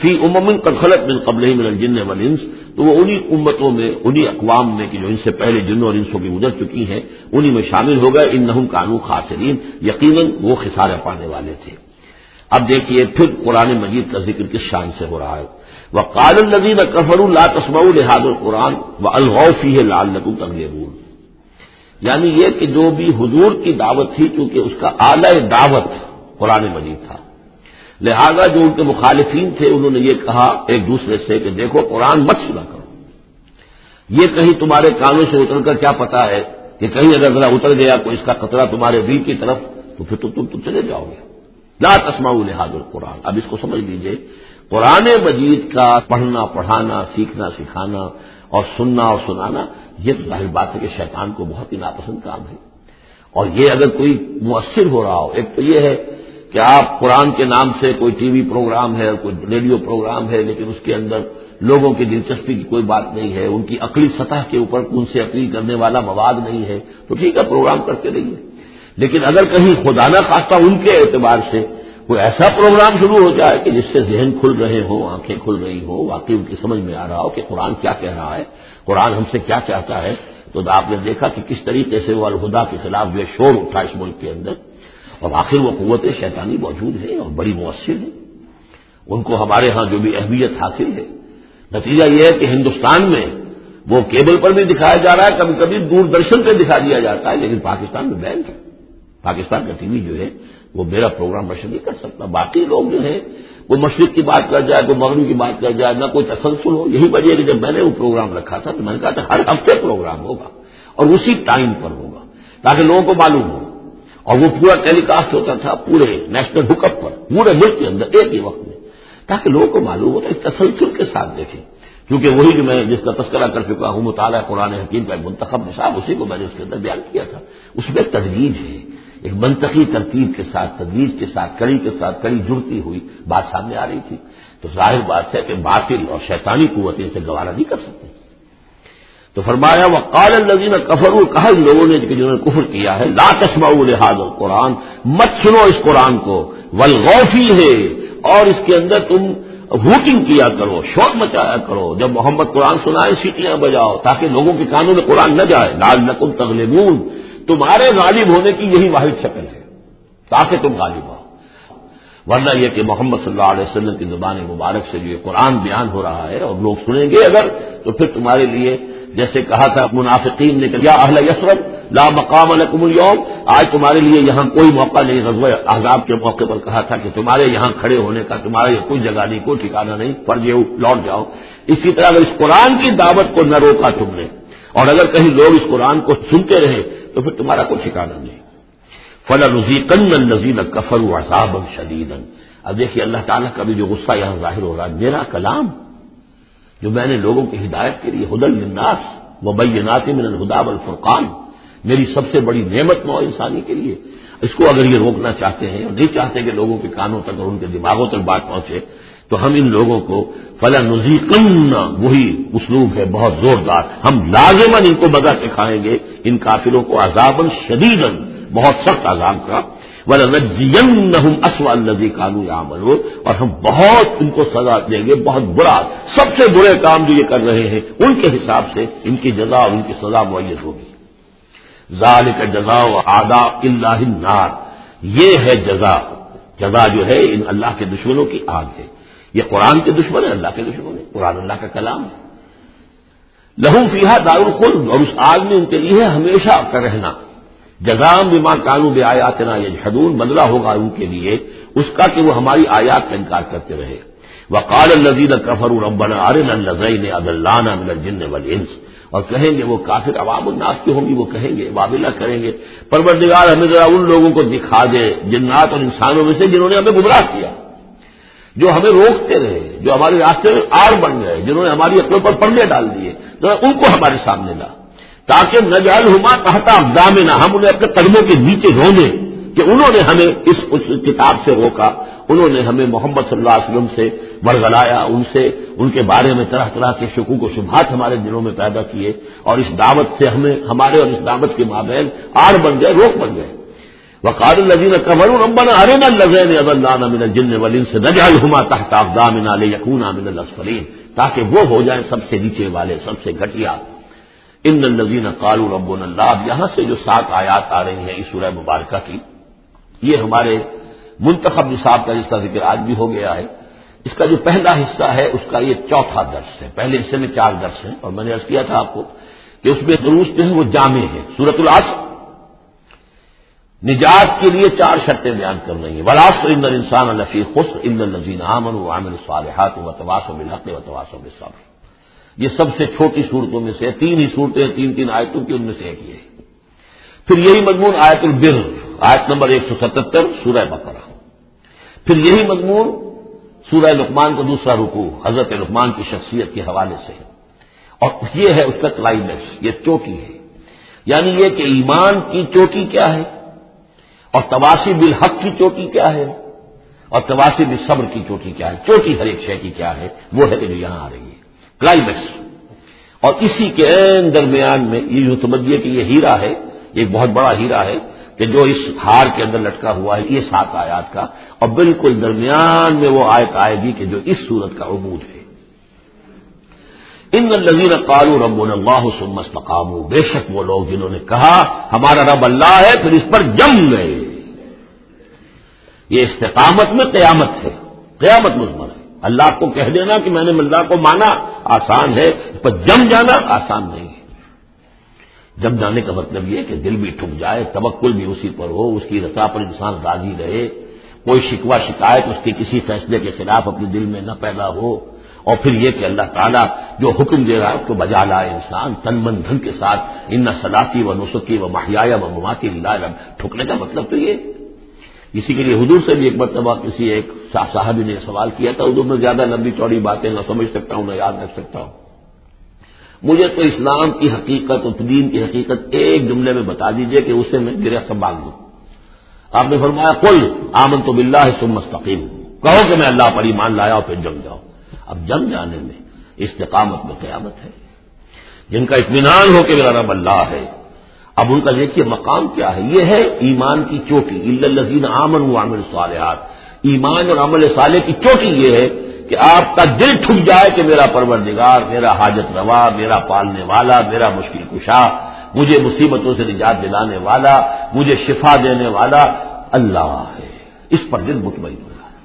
فی امم قد خلت من قبلہ من الجن والانس، تو وہ انہی امتوں میں، انہی اقوام میں کہ جو ان سے پہلے جنوں اور انسوں کی گزر چکی ہیں، انہی میں شامل ہو گئے، انہم کانوا خاسرین، یقیناً وہ خسارہ پانے والے تھے۔ اب دیکھیے پھر قرآن مجید کا ذکر کس شان سے ہو رہا ہے، وقال الذین کفروا لا تسمعوا لهذا القرآن والغوا فیہ لعلکم تغلبون، یعنی یہ کہ جو بھی حضور کی دعوت تھی، کیونکہ اس کا اعلی دعوت قرآن مجید تھا، لہذا جو ان کے مخالفین تھے انہوں نے یہ کہا ایک دوسرے سے کہ دیکھو قرآن مت سنا کرو، یہ کہیں تمہارے کانوں سے اتر کر کیا پتا ہے کہ کہیں اگر ذرا اتر گیا کوئی اس کا قطرہ تمہارے دل کی طرف تو پھر تم چلے جاؤ گے، لا تسمعوا لهذا القرآن۔ اب اس کو سمجھ لیجئے، قرآن مجید کا پڑھنا پڑھانا، سیکھنا سکھانا اور سننا اور سنانا، یہ تو ظاہر بات ہے کہ شیطان کو بہت ہی ناپسند کام ہے، اور یہ اگر کوئی مؤثر ہو رہا ہو، ایک تو یہ ہے کہ آپ قرآن کے نام سے کوئی ٹی وی پروگرام ہے، کوئی ریڈیو پروگرام ہے، لیکن اس کے اندر لوگوں کی دلچسپی کی کوئی بات نہیں ہے، ان کی عقلی سطح کے اوپر ان سے اپیل کرنے والا مواد نہیں ہے، تو ٹھیک ہے پروگرام کرتے رہیے، لیکن اگر کہیں خدا نہ خواستہ ان کے اعتبار سے کوئی ایسا پروگرام شروع ہو جائے کہ جس سے ذہن کھل رہے ہوں، آنکھیں کھل رہی ہوں، واقعی ان کی سمجھ میں آ رہا ہو کہ قرآن کیا کہہ رہا ہے، قرآن ہم سے کیا چاہتا ہے، تو آپ نے دیکھا کہ کس طریقے سے وہ الہدا کے خلاف جو شور اٹھا اس ملک کے اندر، اور آخر وہ قوت شیطانی موجود ہے اور بڑی مؤثر ہے، ان کو ہمارے ہاں جو بھی اہمیت حاصل ہے، نتیجہ یہ ہے کہ ہندوستان میں وہ کیبل پر بھی دکھایا جا رہا ہے، کبھی کبھی دوردرشن پہ دکھا دیا جاتا ہے، لیکن پاکستان میں بین ہے، پاکستان کا ٹی وی جو ہے وہ میرا پروگرام نشر نہیں کر سکتا، باقی لوگ جو ہیں کوئی مشرق کی بات کر جائے، کوئی مغرب کی بات کر جائے، نہ کوئی تسلسل ہو، یہی وجہ ہے کہ جب میں نے وہ پروگرام رکھا تھا تو میں نے کہا تھا ہر ہفتے پروگرام ہوگا اور اسی ٹائم پر ہوگا تاکہ لوگوں کو معلوم ہو، اور وہ پورا ٹیلی کاسٹ ہوتا تھا پورے نیشنل ہک اپ پر، پورے ملک کے اندر ایک ہی وقت میں، تاکہ لوگوں کو معلوم ہو، اس تسلسل کے ساتھ دیکھیں، کیونکہ وہی جو میں جس کا تذکرہ کر چکا ہوں مطالعہ قرآن حکیم کا ایک منتخب نصاب، اسی کو میں نے اس کے اندر بیان کیا تھا، اس میں تدریج ہے، ایک منطقی ترتیب کے ساتھ، تدریج کے ساتھ، کڑی کے ساتھ کڑی جڑتی ہوئی بات سامنے آ رہی تھی، تو ظاہر بات ہے کہ باطل اور شیطانی قوتیں اسے گوارا نہیں کر سکتے۔ تو فرمایا وقال الذین کفروا، کہا ان لوگوں نے جنہوں نے کفر کیا ہے، لا تسمعوا لهذا القرآن، مت سنو اس قرآن کو، والغوا فیہ، اور اس کے اندر تم ہوٹنگ کیا کرو، شور مچایا کرو، جب محمد قرآن سنائے سیٹیاں بجاؤ تاکہ لوگوں کے کانوں میں قرآن نہ جائے، لعلکم تغلبون، تمہارے غالب ہونے کی یہی واحد شکل ہے تاکہ تم غالب ہو، ورنہ یہ کہ محمد صلی اللہ علیہ وسلم کی زبان مبارک سے جو یہ قرآن بیان ہو رہا ہے اور لوگ سنیں گے اگر، تو پھر تمہارے لیے جیسے کہا تھا منافقین نے کہ یا اہل یثرب لا مقام لکم اليوم، آج تمہارے لیے یہاں کوئی موقع نہیں، غزوہ احزاب کے موقع پر کہا تھا کہ تمہارے یہاں کھڑے ہونے کا تمہارے یہ کوئی جگہ نہیں، کوئی ٹھکانہ نہیں، فرجعوا، لوٹ جاؤ۔ اسی طرح اگر اس قرآن کی دعوت کو نہ روکا تم نے، اور اگر کہیں لوگ اس قرآن کو سنتے رہے تو پھر تمہارا کوئی ٹھکانہ نہیں۔ فَلَنُذِيقَنَّ الَّذِينَ كَفَرُوا عَذَابًا شَدِيدًا، اب دیکھیے اللہ تعالیٰ کا بھی جو غصہ یہاں ظاہر ہو رہا ہے، میرا کلام جو میں نے لوگوں کی ہدایت کے لیے ہدی للناس وبینات من الہدی والفرقان، میری سب سے بڑی نعمت نوع انسانی کے لیے، اس کو اگر یہ روکنا چاہتے ہیں اور نہیں چاہتے کہ لوگوں کے کانوں تک اور ان کے دماغوں تک بات پہنچے، تو ہم ان لوگوں کو فَلَنُذِيقَنَّ، وہی اسلوب ہے بہت زوردار، ہم لازماً ان کو مزہ سکھائیں گے ان کافروں کو، عذابًا شدیداً، بہت سخت عذاب کا، وَلَنَجْزِيَنَّهُمْ أَسْوَأَ الَّذِي كَانُوا يَعْمَلُونَ، اور ہم بہت ان کو سزا دیں گے، بہت برا، سب سے برے کام جو یہ کر رہے ہیں ان کے حساب سے ان کی جزا اور ان کی سزا معین ہوگی۔ ذَلِكَ جَزَاءُ أَعْدَاءِ اللَّهِ النَّارُ، یہ ہے جزا جو ہے ان اللہ کے دشمنوں کی آگ ہے۔ یہ قرآن کے دشمن ہے، اللہ کے دشمن ہے، قرآن اللہ کا کلام ہے۔ لہم فیہا دار الخلد، اور اس آگ میں ان کے لیے ہمیشہ کا رہنا، جزاء بما كانوا بآیاتنا یجحدون، بدلہ ہوگا ان کے لیے اس کا کہ وہ ہماری آیات کا انکار کرتے رہے۔ وقال الذين كفروا ربنا ارنا الذين اضلانا من الجن والانس، اور کہیں گے وہ کافر عوام الناس کی ہوں گی، وہ کہیں گے وابلہ کریں گے، پروردگار ہمیں ذرا ان لوگوں کو دکھا دے جنات اور انسانوں میں سے جنہوں نے ہمیں گمراہ کیا، جو ہمیں روکتے رہے، جو ہمارے راستے میں آڑ بن گئے، جنہوں نے ہماری عقلوں پر پردے ڈال دیے، ذرا ان کو ہمارے سامنے لا، تاکہ نجعلہما تحت اقدامنا، ہم انہیں اپنے قدموں کے نیچے رونے کہ انہوں نے ہمیں اس کتاب سے روکا، انہوں نے ہمیں محمد صلی اللہ علیہ وسلم سے ورغلایا، ان کے بارے میں طرح طرح کے شکوک و شبہات ہمارے دلوں میں پیدا کیے، اور اس دعوت سے ہمارے اور اس دعوت کے مابین آڑ بن گئے، روک بن گئے۔ وقال الذين كفروا ربنا ارنا الذين اضلانا من الجن والانس نجعلهما تحت اقدامنا ليكونا من الاسفلين، تاکہ وہ ہو جائیں سب سے نیچے والے، سب سے گھٹیا۔ ان الذين قالوا ربنا الله، یہاں سے جو 7 آیات آ رہی ہیں اس سورہ مبارکہ کی، یہ ہمارے منتخب نصاب کا جس کا ذکر آج بھی ہو گیا ہے، اس کا جو پہلا حصہ ہے اس کا یہ چوتھا درس ہے۔ پہلے حصے میں 4 درس ہیں، اور میں نے عرض کیا تھا آپ کو کہ اس میں دروس جو ہے وہ جامع ہے۔ سورۃ العصر نجات کے لیے 4 شرطیں بیان کر رہی ہیں، والعصر ان الانسان لفی خسر الا الذین آمنوا وعملوا الصالحات وتواصوا بالحق وتواصوا بالصبر۔ یہ سب سے چھوٹی صورتوں میں سے 3 ہی صورتیں، 3 آیتوں کی، ان میں سے ایک یہ ہے۔ پھر یہی مضمون آیت البر، آیت نمبر 177 سورہ بقرہ۔ پھر یہی مضمون سورہ لقمان کا دوسرا رکوع، حضرت لقمان کی شخصیت کے حوالے سے، اور یہ ہے اس کا کلائمیکس، یہ چوٹی ہے، یعنی یہ کہ ایمان کی چوٹی کیا ہے، اور تواصی بالحق کی چوٹی کیا ہے، اور تواصی بالصبر کی چوٹی کیا ہے، چوٹی ہر ایک شے کی کیا ہے، وہ ہے کہ جو یہاں آ رہی ہے کلائمیکس۔ اور اسی کے درمیان میں یہ جو سمجھیے کہ یہ ہیرا ہے، یہ ایک بہت بڑا ہیرا ہے کہ جو اس ہار کے اندر لٹکا ہوا ہے، یہ 7 آیات کا، اور بالکل درمیان میں وہ آیت آئے گی کہ جو اس سورت کا عمود ہے۔ ان الذین قالوا ربنا اللہ ثم استقاموا، بے شک وہ لوگ جنہوں نے کہا ہمارا رب اللہ ہے پھر اس پر جم گئے۔ یہ استقامت میں قیامت ہے، قیامت مضمر ہے۔ اللہ کو کہہ دینا کہ میں نے اللہ کو مانا آسان ہے، اس پر جم جانا آسان نہیں ہے۔ جم جانے کا مطلب یہ کہ دل بھی ٹھک جائے، توکل بھی اسی پر ہو، اس کی رضا پر انسان راضی رہے، کوئی شکوہ شکایت اس کے کسی فیصلے کے خلاف اپنے دل میں نہ پیدا ہو، اور پھر یہ کہ اللہ تعالیٰ جو حکم دے رہا ہے اس کو بجا لائے انسان تن من دھن کے ساتھ، ان صلاتی و نسکی و محیایا و مماتی للہ رب۔ ٹھکنے کا مطلب تو یہ، اسی کے لیے حضور سے بھی ایک مرتبہ کسی ایک صاحب نے سوال کیا تھا، اردو میں زیادہ لمبی چوڑی باتیں نہ سمجھ سکتا ہوں نہ یاد رکھ سکتا ہوں، مجھے تو اسلام کی حقیقت اور دین کی حقیقت ایک جملے میں بتا دیجئے کہ اسے میں گرہ باندھ دوں۔ آپ نے فرمایا قل آمنت باللہ ثم استقیم، کہو کہ میں اللہ پر ایمان لایا اور پھر جم جاؤ۔ اب جم جانے میں استقامت میں قیامت ہے، جن کا اطمینان ہو کہ میرا رب اللہ ہے۔ اب ان کا دیکھیے مقام کیا ہے، یہ ہے ایمان کی چوٹی، الا الذین آمنوا وعملوا الصالحات۔ ایمان اور عمل صالح کی چوٹی یہ ہے کہ آپ کا دل ٹھک جائے کہ میرا پروردگار، میرا حاجت روا، میرا پالنے والا، میرا مشکل کشا، مجھے مصیبتوں سے نجات دلانے والا، مجھے شفا دینے والا اللہ ہے، اس پر دل مطمئن ہو جائے۔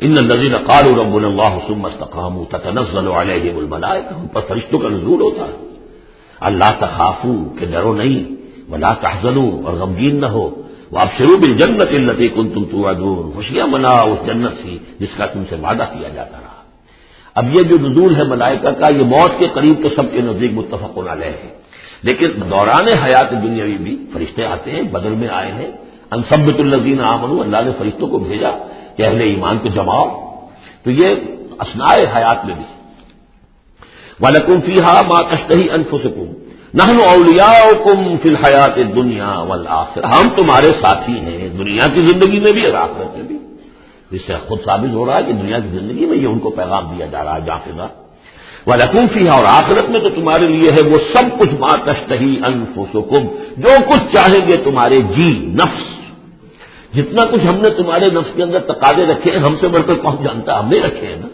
ان الذین قالوا ربنا اللہ ثم استقاموا تتنزل علیہم الملائکہ، ان پر فرشتوں کا نزول ہوتا ہے۔ اللہ تخافوا کہ ڈرو نہیں، ولا تحزنوا اور غمگین نہ ہو، وابشروا بالجنۃ التي كنتم توعدون، خوشیاں مناؤ اس جنت سے جس کا تم سے وعدہ کیا جاتا رہا۔ اب یہ جو نزول ہے ملائکہ کا، یہ موت کے قریب تو سب کے نزدیک متفق علیہ ہے، لیکن دوران حیات دنیاوی بھی فرشتے آتے ہیں، بدر میں آئے ہیں، ان ثبت الذین آمنوا، اللہ نے فرشتوں کو بھیجا کہ اہل ایمان کو جماؤ، تو یہ اثناء حیات میں بھی۔ وَلَكُمْ فِيهَا مَا تَشْتَهِي أَنفُسُكُمْ نَحْنُ أَوْلِيَاؤُكُمْ فِي الْحَيَاةِ الدُّنْيَا وَالْآخِرَةِ، ہم تمہارے ساتھی ہیں دنیا کی زندگی میں بھی اور آخرت میں بھی۔ اس سے خود ثابت ہو رہا ہے کہ دنیا کی زندگی میں یہ ان کو پیغام دیا جا رہا ہے جاں فضا۔ وَلَكُمْ فِيهَا، اور آخرت میں تو تمہارے لیے ہے وہ سب کچھ مَا تَشْتَهِي أَنفُسُكُمْ، جو کچھ چاہیں گے تمہارے جی نفس، جتنا کچھ ہم نے تمہارے نفس کے اندر تقاضے رکھے ہیں، ہم سے بڑھ کر کون جانتا، ہم نے رکھے ہیں نا۔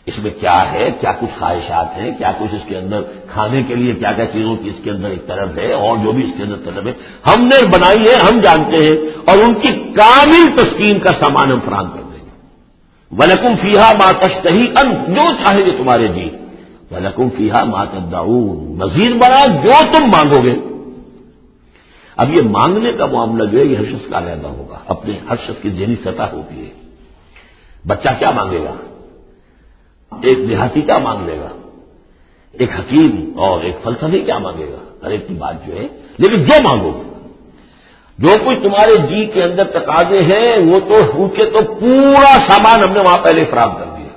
اس میں کیا ہے، کیا کچھ خواہشات ہیں، کیا کچھ اس کے اندر کھانے کے لیے کیا کیا چیزوں کی اس کے اندر ایک طلب ہے، اور جو بھی اس کے اندر طلب ہے ہم نے بنائی ہے، ہم جانتے ہیں، اور ان کی کامل تسکین کا سامان ہم فراہم کر دیں گے۔ وَلَكُمْ فِيهَا مَا تَشْتَهِي أَنفُسُكُمْ، جو چاہیں گے تمہارے جی، وَلَكُمْ فِيهَا مَا تَدَّعُونَ، مزید بڑا جو تم مانگو گے۔ اب یہ مانگنے کا معاملہ جو ہے یہ ہر شخص کا علیحدہ ہوگا، اپنے ہر شخص کی ذہنی سطح ہوتی ہے۔ بچہ کیا مانگے گا، ایک دیہاتی کیا مانگ لے گا، ایک حکیم اور ایک فلسفی کیا مانگے گا، ہر ایک کی بات جو ہے، لیکن جو مانگو گے، جو کچھ تمہارے جی کے اندر تقاضے ہیں وہ تو ان کے تو پورا سامان ہم نے وہاں پہلے فراہم کر دیا۔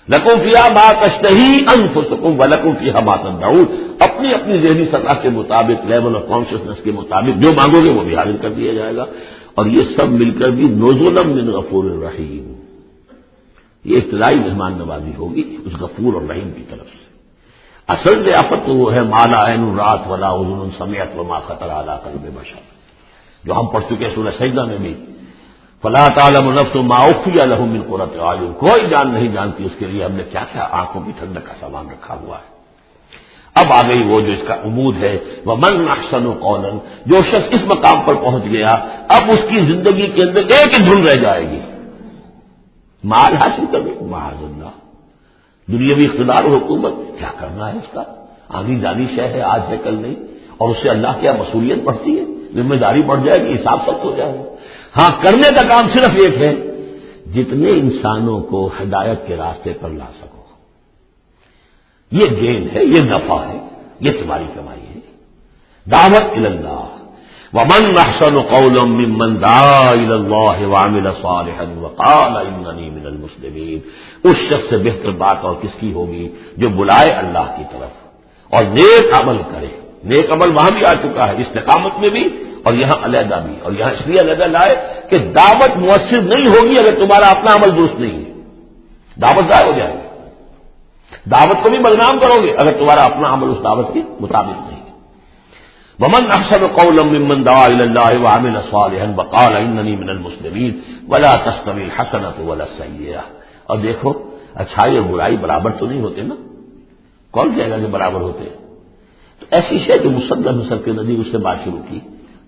لَكُمْ فِيهَا مَا تَشْتَهِي أَنفُسُكُمْ وَلَكُمْ فِيهَا مَا تَدَّعُونَ، اپنی اپنی ذہنی سطح کے مطابق، لیول آف کانشیسنس کے مطابق جو مانگو گے وہ بھی حاضر کر دیا جائے گا، اور یہ سب مل کر بھی نزلا من غفور الرحیم، یہ ابتدائی مہمان نوازی ہوگی اس غفور اور رحیم کی طرف سے۔ اصل ضیافت تو وہ ہے ما لا عین رأت ولا اذن سمعت وما خطر علی قلب بشر، جو ہم پڑھ چکے سورہ سجدہ میں بھی، فلا تعلم نفس ما اخفی لهم من قرۃ اعین، کوئی جان نہیں جانتی اس کے لیے ہم نے کیا کیا آنکھوں کی ٹھنڈک کا سامان رکھا ہوا ہے۔ اب آ گئی وہ جو اس کا عمود ہے، ومن احسن قولا، جو شخص اس مقام پر پہنچ گیا اب اس کی زندگی کے اندر ایک ہی دھن رہ جائے گی، مال حاصل کرنے، معاذ اللہ، دنیاوی اقتدار و حکومت کیا کرنا ہے، اس کا آنی جانی شے ہے، آج ہے کل نہیں، اور اس سے اللہ کیا مسئولیت بڑھتی ہے، ذمہ داری بڑھ جائے گی، حساب سخت ہو جائے گا۔ ہاں کرنے کا کام صرف ایک ہے، جتنے انسانوں کو ہدایت کے راستے پر لا سکو، یہ گین ہے، یہ نفع ہے، یہ تمہاری کمائی ہے۔ دعوت الی اللہ، ومن احسن قولا ممن دعا الی اللہ وعمل صالحا وقال اننی من المسلمین، اس شخص سے بہتر بات اور کس کی ہوگی جو بلائے اللہ کی طرف اور نیک عمل کرے۔ نیک عمل وہاں بھی آ چکا ہے، استقامت میں بھی اور یہاں علیحدہ بھی، اور یہاں اس لیے علیحدہ لائے کہ دعوت مؤثر نہیں ہوگی اگر تمہارا اپنا عمل درست نہیں ہے، دعوت ضائع ہو جائے گی۔ دعوت کو بھی بدنام کرو گے اگر تمہارا اپنا عمل اس دعوت کے مطابق نہیں ہے۔ ومن احسن قولا ممن دعا الى الله وعمل صالحا وقال انني من المسلمين ولا تستوي الحسنة ولا السيئة، اور دیکھو اچھائی اور برائی برابر تو نہیں ہوتے نا، کون کہے گا کہ برابر ہوتے ہیں؟ تو ایسی شے جو مسلم کے نبی اس سے بات شروع کی،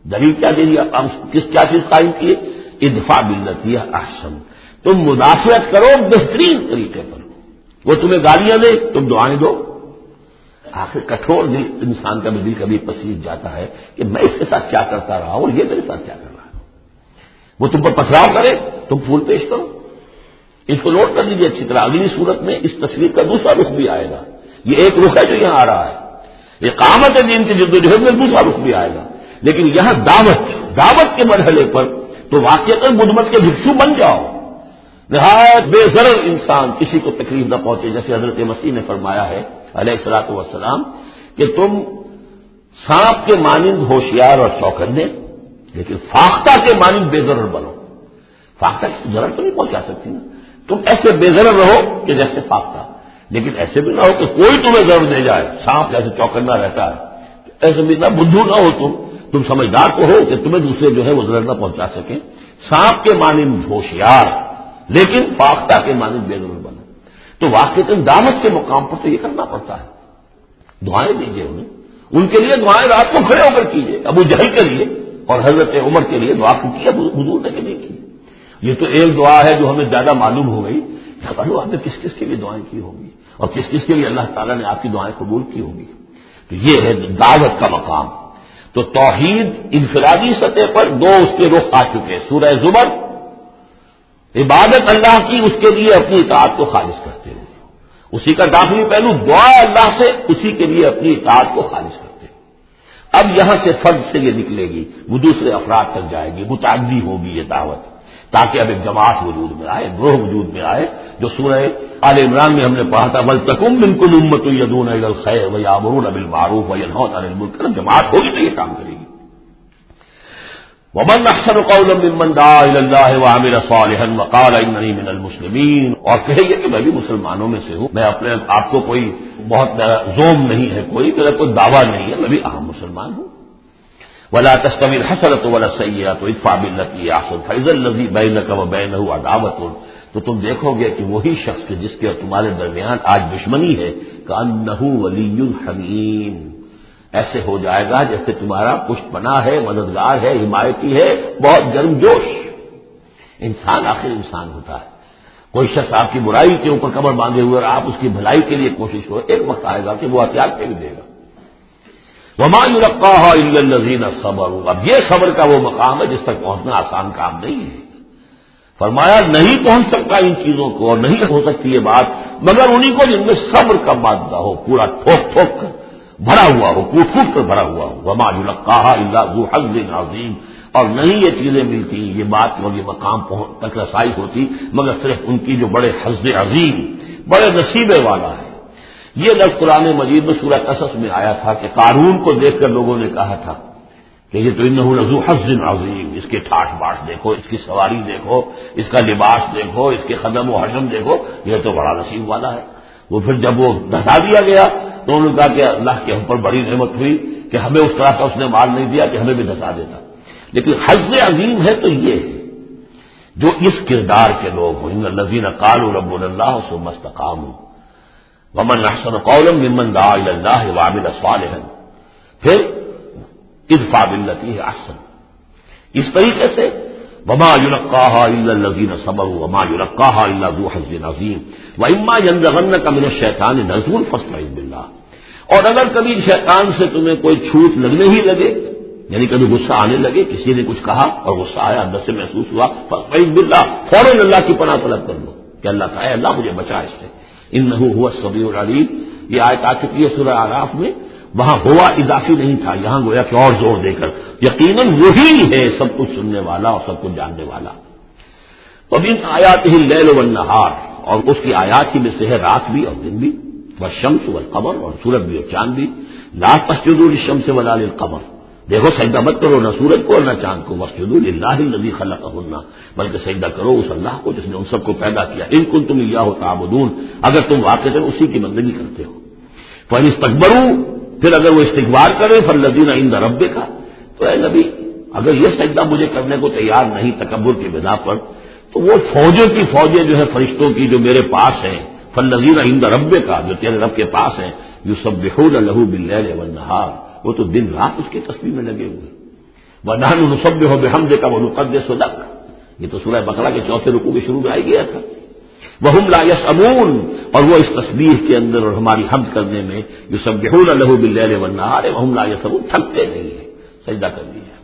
دلیل کیا دے دیا، کیا چیز قائم کی؟ ادفع باللتی ہی احسن، تم مدافعت کرو بہترین طریقے پر، وہ تمہیں گالیاں دے تم دعائیں دو۔ آخر کٹھور دل انسان کا بھی دل کبھی پسیج جاتا ہے کہ میں اس کے ساتھ کیا کرتا رہا ہوں اور یہ میرے ساتھ کیا کر رہا ہے، وہ تم پر پتھراؤ کرے تم پھول پیش کرو۔ اس کو نوٹ کر لیجیے اچھی طرح، اگلی صورت میں اس تصویر کا دوسرا رخ بھی آئے گا، یہ ایک رخ ہے جو یہاں آ رہا ہے، اقامت دین کی جدوجہد میں دوسرا رخ بھی آئے گا، لیکن یہاں دعوت کے مرحلے پر تو واقعتاً بدھ مت کے بھکشو بن جاؤ، نہایت بے ضرر انسان، کسی کو تکلیف نہ پہنچے، جیسے حضرت مسیح نے فرمایا ہے علیہ الصلوۃ والسلام کہ تم سانپ کے مانند ہوشیار اور چوکنے، لیکن فاختہ کے مانند بے ضرر بنو۔ فاختہ کی ضرر تو نہیں پہنچا سکتی نا، تم ایسے بے ضرر رہو کہ جیسے فاختہ، لیکن ایسے بھی نہ ہو کہ کوئی تمہیں ضرر دے جائے، سانپ جیسے چوکنا رہتا ہے، ایسے بھی نہ بدھو نہ ہو تم سمجھدار تو ہو کہ تمہیں دوسرے جو ہے وہ ضرر نہ پہنچا سکیں، سانپ کے مانند ہوشیار لیکن فاختہ کے مانند بے ضرر بنو۔ تو واقعتاً دعوت کے مقام پر تو یہ کرنا پڑتا ہے، دعائیں دیجیے انہیں، ان کے لیے دعائیں رات کو کھڑے ہو کر کیجیے، ابو جہل کے لیے اور حضرت عمر کے لیے دعا کی حضور نے کہ نہیں کی۔ یہ تو ایک دعا ہے جو ہمیں زیادہ معلوم ہو گئی، معلوم آپ نے کس کس کے لیے دعائیں کی ہوں گی اور کس کس کے لیے اللہ تعالیٰ نے آپ کی دعائیں قبول کی ہوں گی۔ تو یہ ہے دعوت کا مقام۔ تو توحید انفرادی سطح پر دو اس کے رخ آ چکے، سورہ زمر عبادت اللہ کی، اس کے لیے اپنی اطاعت کو خالص کرتے ہوئے، اسی کا داخلی پہلو دعا اللہ سے، اسی کے لیے اپنی اطاعت کو خالص کرتے ہوئے۔ اب یہاں سے فرد سے یہ نکلے گی، وہ دوسرے افراد تک جائے گی، متعدی ہوگی یہ دعوت، تاکہ اب ایک جماعت وجود میں آئے، گروہ وجود میں آئے، جو سورہ آل عمران میں ہم نے پڑھا تھا وَلْتَكُن مِّنكُمْ أُمَّةٌ يَدْعُونَ إِلَى الْخَيْرِ وَيَأْمُرُونَ بِالْمَعْرُوفِ وَيَنْهَوْنَ عَنِ الْمُنكَرِ، جماعت ہوگی تو یہ کام کرے گی۔ ومن احسن قولا ممن دعا الى الله وعمل صالحا وقال انني من المسلمین، اور کہیے کہ میں بھی مسلمانوں میں سے ہوں، میں اپنے آپ کو کوئی بہت زوم نہیں ہے، میرا کوئی دعویٰ نہیں ہے، میں بھی عام مسلمان ہوں۔ ولا تستوی الحسنۃ ولا السیئۃ ادفع بالتي هي احسن فاذا الذي بينك وبينه عداوۃ، تو تم دیکھو گے کہ وہی شخص جس کے اور تمہارے درمیان آج دشمنی ہے، کأنہ ولی حمیم، ایسے ہو جائے گا جیسے تمہارا پشت پناہ ہے، مددگار ہے، حمایتی ہے، بہت گرم جوش۔ انسان آخر انسان ہوتا ہے، کوئی شخص آپ کی برائی کے اوپر کمر باندھے ہوئے اور آپ اس کی بھلائی کے لیے کوشش ہو، ایک وقت آئے گا کہ وہ ہتھیار پہ بھی دے گا۔ وما یلقاها الا الذین صبروا، اب یہ صبر کا وہ مقام ہے جس تک پہنچنا آسان کام نہیں ہے۔ فرمایا نہیں پہنچ سکتا ان چیزوں کو، اور نہیں ہو سکتی یہ بات مگر انہی کو جن میں صبر کا مادہ ہو، پورا ٹھوک ٹھوک کر بھرا ہوا ہو، کوٹ کوٹ کر بھرا ہوا ہو۔ وما یلقاها الا ذو حظ عظیم، اور نہیں یہ چیزیں ملتی، یہ بات اور یہ مقام تک رسائی ہوتی مگر صرف ان کی جو بڑے حظ عظیم، بڑے نصیبے والا ہے۔ یہ لفظ قرآن مجید میں سورہ قصص میں آیا تھا کہ قارون کو دیکھ کر لوگوں نے کہا تھا کہ یہ تو انہ لذو حظ عظیم، اس کے ٹھاٹ باٹ دیکھو، اس کی سواری دیکھو، اس کا لباس دیکھو، اس کے قدم و حجم دیکھو، یہ تو بڑا نصیب والا ہے۔ وہ پھر جب وہ دھسا دیا گیا تو انہوں نے کہا کہ اللہ کے ہم پر بڑی نعمت ہوئی کہ ہمیں اس طرح کا اس نے مال نہیں دیا کہ ہمیں بھی دھسا دیتا۔ لیکن حظ عظیم ہے تو یہ ہے جو اس کردار کے لوگ ہوں، ان الذین قالوا ربنا اللہ ثم استقاموا ومن احسن قولا ممن دعا الى الله وعمل صالحا، پھر ادفع بالتي هي احسن، اس طریقے سے وما يلقاها الا الذين صبروا وما يلقاها الا ذو حظ عظیم واما ينزغنك من الشیطان نزغ فاستعذ بالله، اور اگر کبھی شیطان سے تمہیں کوئی چھوٹ لگنے ہی لگے، یعنی کبھی غصہ آنے لگے، کسی نے کچھ کہا اور غصہ آیا، اندر سے محسوس ہوا، فاستعذ بالله، فوراً اللہ کی پناہ طلب کر لو کہ اللہ تعالی اللہ مجھے بچا اس سے، انہ هو السمیع العلیم۔ یہ آیت آ چکی ہے سورہ اعراف میں، وہاں ہوا اضافی نہیں تھا، یہاں گویا کہ اور زور دے کر یقیناً وہی ہے سب کچھ سننے والا اور سب کچھ جاننے والا۔ ومن آیاتہ اللیل والنہار، اور اس کی آیات ہی میں سے ہے رات بھی اور دن بھی، والشمس والقمر، اور سورج بھی اور چاند بھی، لا تسجدوا للشمس ولا للقمر، دیکھو سجدہ مت کرو نہ سورج کو اور نہ چاند کو، واسجدوا للہ الذی خلقہن، بلکہ سجدہ کرو اس اللہ کو جس نے ان سب کو پیدا کیا، ان کنتم ایاہ تعبدون، اگر تم واقعتاً اسی کی بندگی کرتے ہو۔ فإن استکبروا، پھر اگر وہ استکبار کرے، فالذین عند ربک، تو اے نبی اگر یہ سجدہ مجھے کرنے کو تیار نہیں تکبر کی بنا پر، تو وہ فوجوں کی فوجیں جو ہے فرشتوں کی جو میرے پاس ہیں، فالذین عند ربک، جو تیرے رب کے پاس ہیں، یسبحون لہ باللیل والنہار، وہ تو دن رات اس کی تسبیح میں لگے ہوئے، وَنَحْنُ نُسَبِّحُ بِحَمْدِكَ وَنُقَدِّسُ لَكَ، یہ تو سورہ بقرہ کے چوتھے رکوع کے شروع میں آ گیا تھا۔ وَهُمْ لَا يَسْأَمُونَ، اور وہ اس تسبیح کے اندر اور ہماری حمد کرنے میں یسبحون لہ باللیل والنہار وَهُمْ لَا يَسْأَمُونَ، تھکتے نہیں ہیں، سجدہ کر لیا۔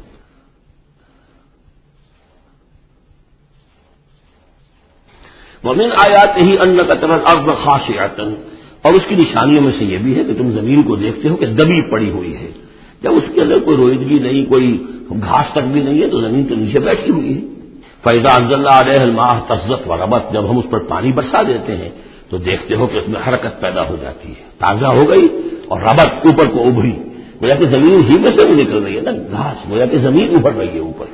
وَمِنْ آیَاتِهِ أَنَّكَ تَرَى الْأَرْضَ خَاشِعَةً، اور اس کی نشانیوں میں سے یہ بھی ہے کہ تم زمین کو دیکھتے ہو کہ دبی پڑی ہوئی ہے، جب اس کے اندر کوئی روئیدگی نہیں، کوئی گھاس تک بھی نہیں ہے تو زمین تو نیچے بیٹھی ہوئی ہے۔ فَإِذَا أَنزَلْنَا عَلَيْهَا الْمَاءَ اهْتَزَّتْ وَرَبَتْ، جب ہم اس پر پانی برسا دیتے ہیں تو دیکھتے ہو کہ اس میں حرکت پیدا ہو جاتی ہے، تازہ ہو گئی اور ربت اوپر کو ابھری، گویا کہ زمین ہی میں سے بھی نکل رہی ہے نا گھاس، گویا کہ زمین ابھر رہی ہے اوپر۔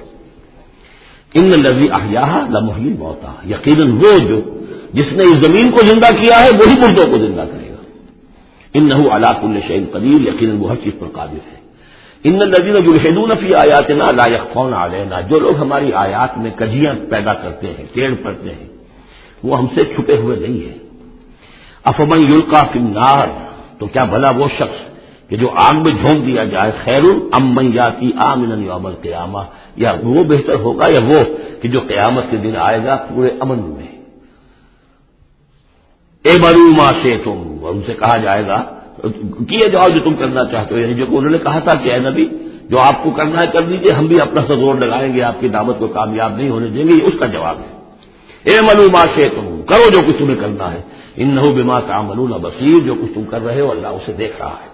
ان الذی احیاها لمحیی الموتى، یقیناً وہ جو جس نے اس زمین کو زندہ کیا ہے وہی مردوں کو زندہ کرے گا۔ انہ علی کل شیء قدیر، یقیناً وہ ہر چیز پر قادر ہے۔ ان الذین یلحدون فی آیاتنا لا یخفون علینا، جو لوگ ہماری آیات میں کجیاں پیدا کرتے ہیں، ٹیڑھ پڑتے ہیں، وہ ہم سے چھپے ہوئے نہیں ہیں۔ افمن یلقی فی النار، تو کیا بھلا وہ شخص کہ جو آگ میں جھونک دیا جائے، خیر ام من یاتی آمنا یوم القیامہ، یا وہ بہتر ہوگا یا وہ کہ جو قیامت کے دن آئے گا پورے امن میں۔ اعملوا ما شئتم، اور ان سے کہا جائے گا کیے جاؤ جو تم کرنا چاہتے ہو، یعنی جو انہوں نے کہا تھا کہ اے نبی جو آپ کو کرنا ہے کر دیجیے، ہم بھی اپنا سا زور لگائیں گے، آپ کی دعوت کو کامیاب نہیں ہونے دیں گے، یہ اس کا جواب ہے۔ اعملوا ما شئتم، کرو جو کچھ تمہیں کرنا ہے، انہ بما تعملون بصیر، جو کچھ تم کر رہے ہو اللہ اسے دیکھ رہا ہے۔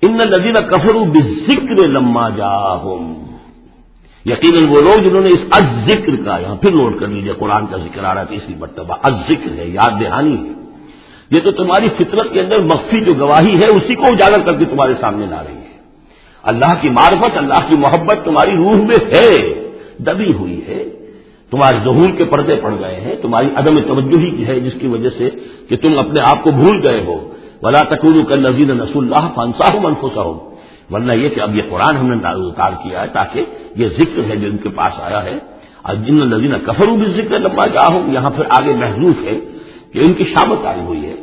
ان الذین کفروا بالذکر لما جاءہم، یقیناً وہ لوگ جنہوں نے اس الذکر کا، یہاں پھر نوٹ کر لیجیے قرآن کا ذکر آ رہا ہے تیسری مرتبہ، الذکر ہے، یاد دہانی ہے، یہ تو تمہاری فطرت کے اندر مخفی جو گواہی ہے اسی کو اجاگر کر کے تمہارے سامنے لا رہی ہے۔ اللہ کی معرفت، اللہ کی محبت تمہاری روح میں ہے، دبی ہوئی ہے، تمہارے ظہور کے پردے پڑ گئے ہیں، تمہاری عدم توجہی کی ہے جس کی وجہ سے کہ تم اپنے آپ کو بھول گئے ہو. ولا تکونوا کالذین نسوا اللہ فانساہم انفسہم، ورنہ یہ کہ اب یہ قرآن ہم نے اتار کیا ہے تاکہ یہ ذکر ہے جو ان کے پاس آیا ہے. ان الذین کفروا بالذکر لما جاءہم، یہاں پھر آگے محذوف ہے کہ ان کی شامت آئی ہوئی ہے.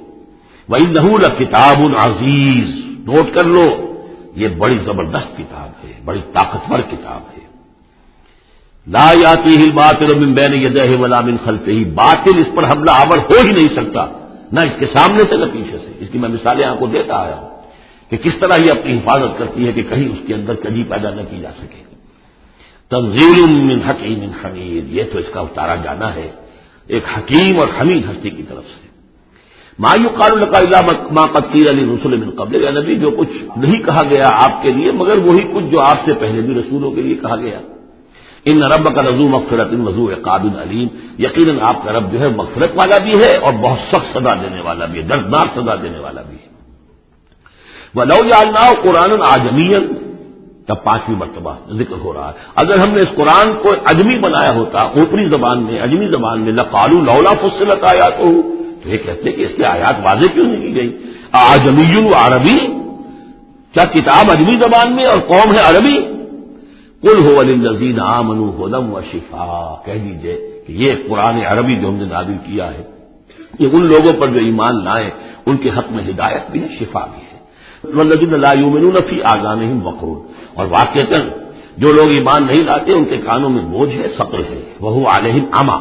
وَإِنَّهُ لَكِتَابٌ عَزِیزٌ، نوٹ کر لو یہ بڑی زبردست کتاب ہے، بڑی طاقتور کتاب ہے. لا یاتیہ الباطل من بین یدیہ ولا من خلفہ، باطل اس پر حملہ آور ہو ہی نہیں سکتا، نہ اس کے سامنے سے نہ پیچھے سے. اس کی میں مثالیں آپ کو دیتا آیا ہوں کہ کس طرح یہ اپنی حفاظت کرتی ہے کہ کہیں اس کے اندر کجی پیدا نہ کی جا سکے. تنزیل من حکیم حمید، یہ تو اس کا اتارا جانا ہے ایک حکیم اور حمید ہستی کی طرف سے. ما یقال لک الا ما قد قیل للرسل من قبل، یا نبی جو کچھ نہیں کہا گیا آپ کے لیے مگر وہی کچھ جو آپ سے پہلے بھی رسولوں کے لیے کہا گیا. ان ربک لذو مغفرۃ وذو عقاب علیم، یقیناً آپ کا رب جو ہے مغفرت والا بھی ہے اور بہت سخت سزا دینے والا بھی ہے، دردناک سزا دینے والا بھی ہے. وَلَوْ جَعَلْنَاهُ قُرْآنًا عَجَمِيًّا، تب پانچویں مرتبہ ذکر ہو رہا ہے، اگر ہم نے اس قرآن کو عجمی بنایا ہوتا، اوپری زبان میں، عجمی زبان میں، لَقَالُوا لَوْلَا فُصِّلَتْ آیَاتُهُ، تو یہ کہتے کہ اس کی آیات واضح کیوں نہیں کی گئی. اعجمی و عربی، کیا کتاب عجمی زبان میں اور قوم ہے عربی؟ قل هو للذین آمنوا ھدی وشفاء، کہہ دیجئے کہ یہ قرآن عربی جو ہم نے نازل کیا ہے یہ ان لوگوں پر جو ایمان لائیں ان کے حق میں ہدایت بھی ہے، شفا بھی ہے. والذین لا یؤمنون فی آذانہم وقر، اور واقعتاً جو لوگ ایمان نہیں لاتے ان کے کانوں میں بوجھ ہے، ثقل ہے. وہو علیہم عمی،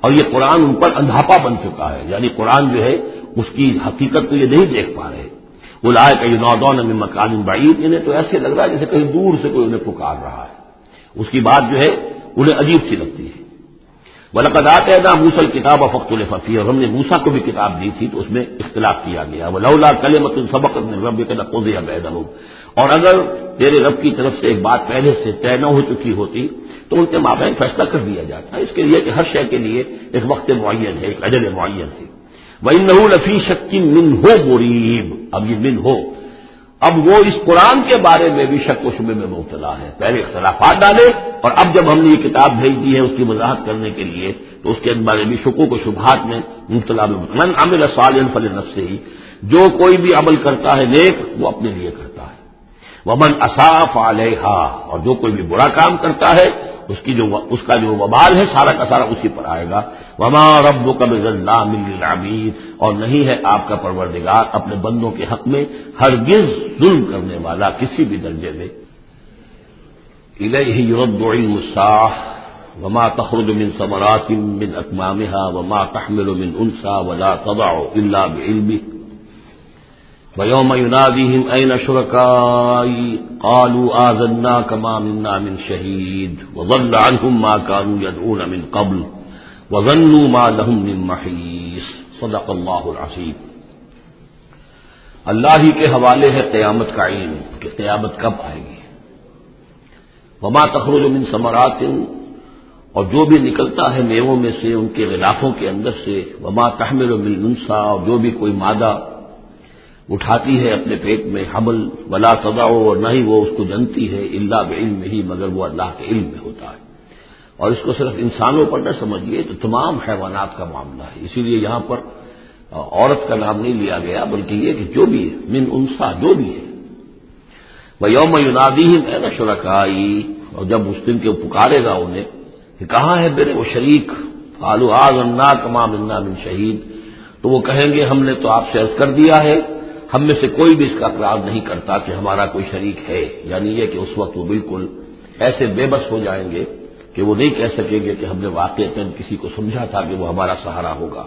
اور یہ قرآن ان پر اندھاپا بن چکا ہے، یعنی قرآن جو ہے اس کی حقیقت تو یہ نہیں دیکھ پا رہے. اولئک ینادون من مکان بعید، انہیں تو ایسے لگ رہا ہے جیسے کہیں دور سے کوئی انہیں پکار رہا ہے، اس کی بات جو ہے انہیں عجیب سی لگتی ہے. وَلَقَدْ آتَيْنَا مُوسَى الْكِتَابَ فَاخْتُلِفَ فِيهِ، اور ہم نے موسیٰ کو بھی کتاب دی تھی تو اس میں اختلاف کیا گیا. وَلَوْلَا كَلِمَةٌ سَبَقَتْ مِن رَّبِّكَ لَقُضِيَ بَيْنَهُمْ، اور اگر تیرے رب کی طرف سے ایک بات پہلے سے طے نہ ہو چکی ہوتی تو ان کے مابین فیصلہ کر دیا جاتا ہے. اس کے لیے کہ ہر شے کے لیے ایک وقت معین ہے، ایک اجل معین ہے. وَإِنَّهُ لَفِي شَكٍّ مِّنْهُ مُرِيبٍ، اب یہ من ہو، اب وہ اس قرآن کے بارے میں بھی شک و شبے میں مبتلا ہے. پہلے اختلافات ڈالے اور اب جب ہم نے یہ کتاب بھیج دی ہے اس کی وضاحت کرنے کے لیے تو اس کے بارے میں شکوک و شبہات میں مبتلا. من عمل صالحا فلنفسہ، جو کوئی بھی عمل کرتا ہے نیک وہ اپنے لیے کرتا ہے. ومن اساء فعلیہا، اور جو کوئی بھی برا کام کرتا ہے اس کا جو وبال ہے سارا کا سارا اسی پر آئے گا. وما ربک بظلام للعبید، اور نہیں ہے آپ کا پروردگار اپنے بندوں کے حق میں ہرگز ظلم کرنے والا کسی بھی درجے میں. الیہ یرد علم الساعۃ وما تخرج من ثمرات من اکمامها وما تحمل من انثى ولا تضع الا بعلمه وَيَوْمَ يُنَادِيهِمْ أَيْنَ شُرَكَائِي قَالُوا آذَنَّاكَ مَا مِنَّا مِنْ شَهِيدٍ وَضَلَّ عَنْهُمْ مَا كَانُوا يَدْعُونَ مِنْ قَبْلُ وَظَنُّوا مَا لَهُمْ مِنْ مَحِيصٍ. صدق اللہ العظیم. اللہ ہی کے حوالے ہے قیامت کا علم کہ قیامت کب آئے گی. وما تخرج من ثمرات، اور جو بھی نکلتا ہے میووں میں سے ان کے غلافوں کے اندر سے. وما تحمل من انثى، اور جو بھی کوئی مادہ اٹھاتی ہے اپنے پیٹ میں حمل. ولا تضع، اور نہ ہی وہ اس کو جنتی ہے الا بعلمہ، مگر وہ اللہ کے علم میں ہوتا ہے. اور اس کو صرف انسانوں پر نہ سمجھیے تو تمام حیوانات کا معاملہ ہے. اسی لیے یہاں پر عورت کا نام نہیں لیا گیا بلکہ یہ کہ جو بھی ہے من انثى، جو بھی ہے. وَيَوْمَ يُنَادِيهِمْ أَيْنَ شُرَكَائِي، اور جب اس دن کے پکارے گا انہیں کہ کہاں ہے میرے وہ شریک. قَالُوا آذَنَّاكَ مَا مِنَّا مِنْ شَهِيدٍ، تو وہ کہیں گے ہم نے تو آپ سے عرض کر دیا ہے، ہم میں سے کوئی بھی اس کا اقرار نہیں کرتا کہ ہمارا کوئی شریک ہے. یعنی یہ کہ اس وقت وہ بالکل ایسے بے بس ہو جائیں گے کہ وہ نہیں کہہ سکیں گے کہ ہم نے واقعتاً کسی کو سمجھا تھا کہ وہ ہمارا سہارا ہوگا.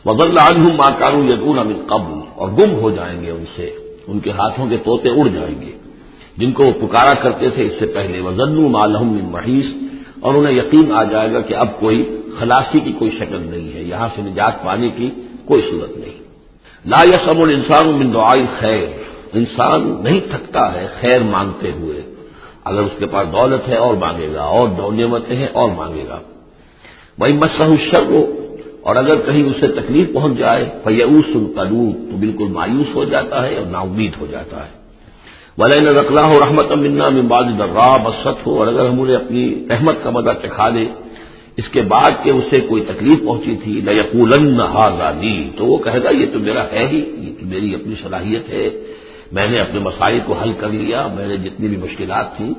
وَضَلَّ عَنْهُمْ مَا كَانُوا يَدْعُونَ مِنْ قَبْلُ، اور گم ہو جائیں گے ان سے، ان کے ہاتھوں کے طوطے اڑ جائیں گے جن کو وہ پکارا کرتے تھے اس سے پہلے. وَظَنُّوا مَا لَهُم مِّن مَحِيصٍ، اور انہیں یقین آ جائے گا کہ اب کوئی خلاصی کی کوئی شکل نہیں ہے، یہاں سے نجات پانے کی کوئی صورت نہیں. لا یسأم الانسان من دعاء الخیر، انسان نہیں تھکتا ہے خیر مانگتے ہوئے. اگر اس کے پاس دولت ہے اور مانگے گا، اور نعمتیں ہیں اور مانگے گا. وَإِن مَسَّهُ الشَّرُّ، اور اگر کہیں اسے تکلیف پہنچ جائے فَيَئُوسٌ قَنُوطٌ، تو بالکل مایوس ہو جاتا ہے اور نا امید ہو جاتا ہے. وَلَئِنْ أَذَقْنَاهُ رَحْمَةً مِنَّا مِنْ بَعْدِ ضَرَّاءٍ مَسَّتْهُ، اور اگر ہم انہیں اپنی رحمت کا مزہ چکھا دیں اس کے بعد کہ اسے کوئی تکلیف پہنچی تھی، لَيَقُولَنَّ هَٰذَا لِي، تو وہ کہے گا یہ تو میرا ہے ہی، یہ تو میری اپنی صلاحیت ہے، میں نے اپنے مسائل کو حل کر لیا، میں نے جتنی بھی مشکلات تھیں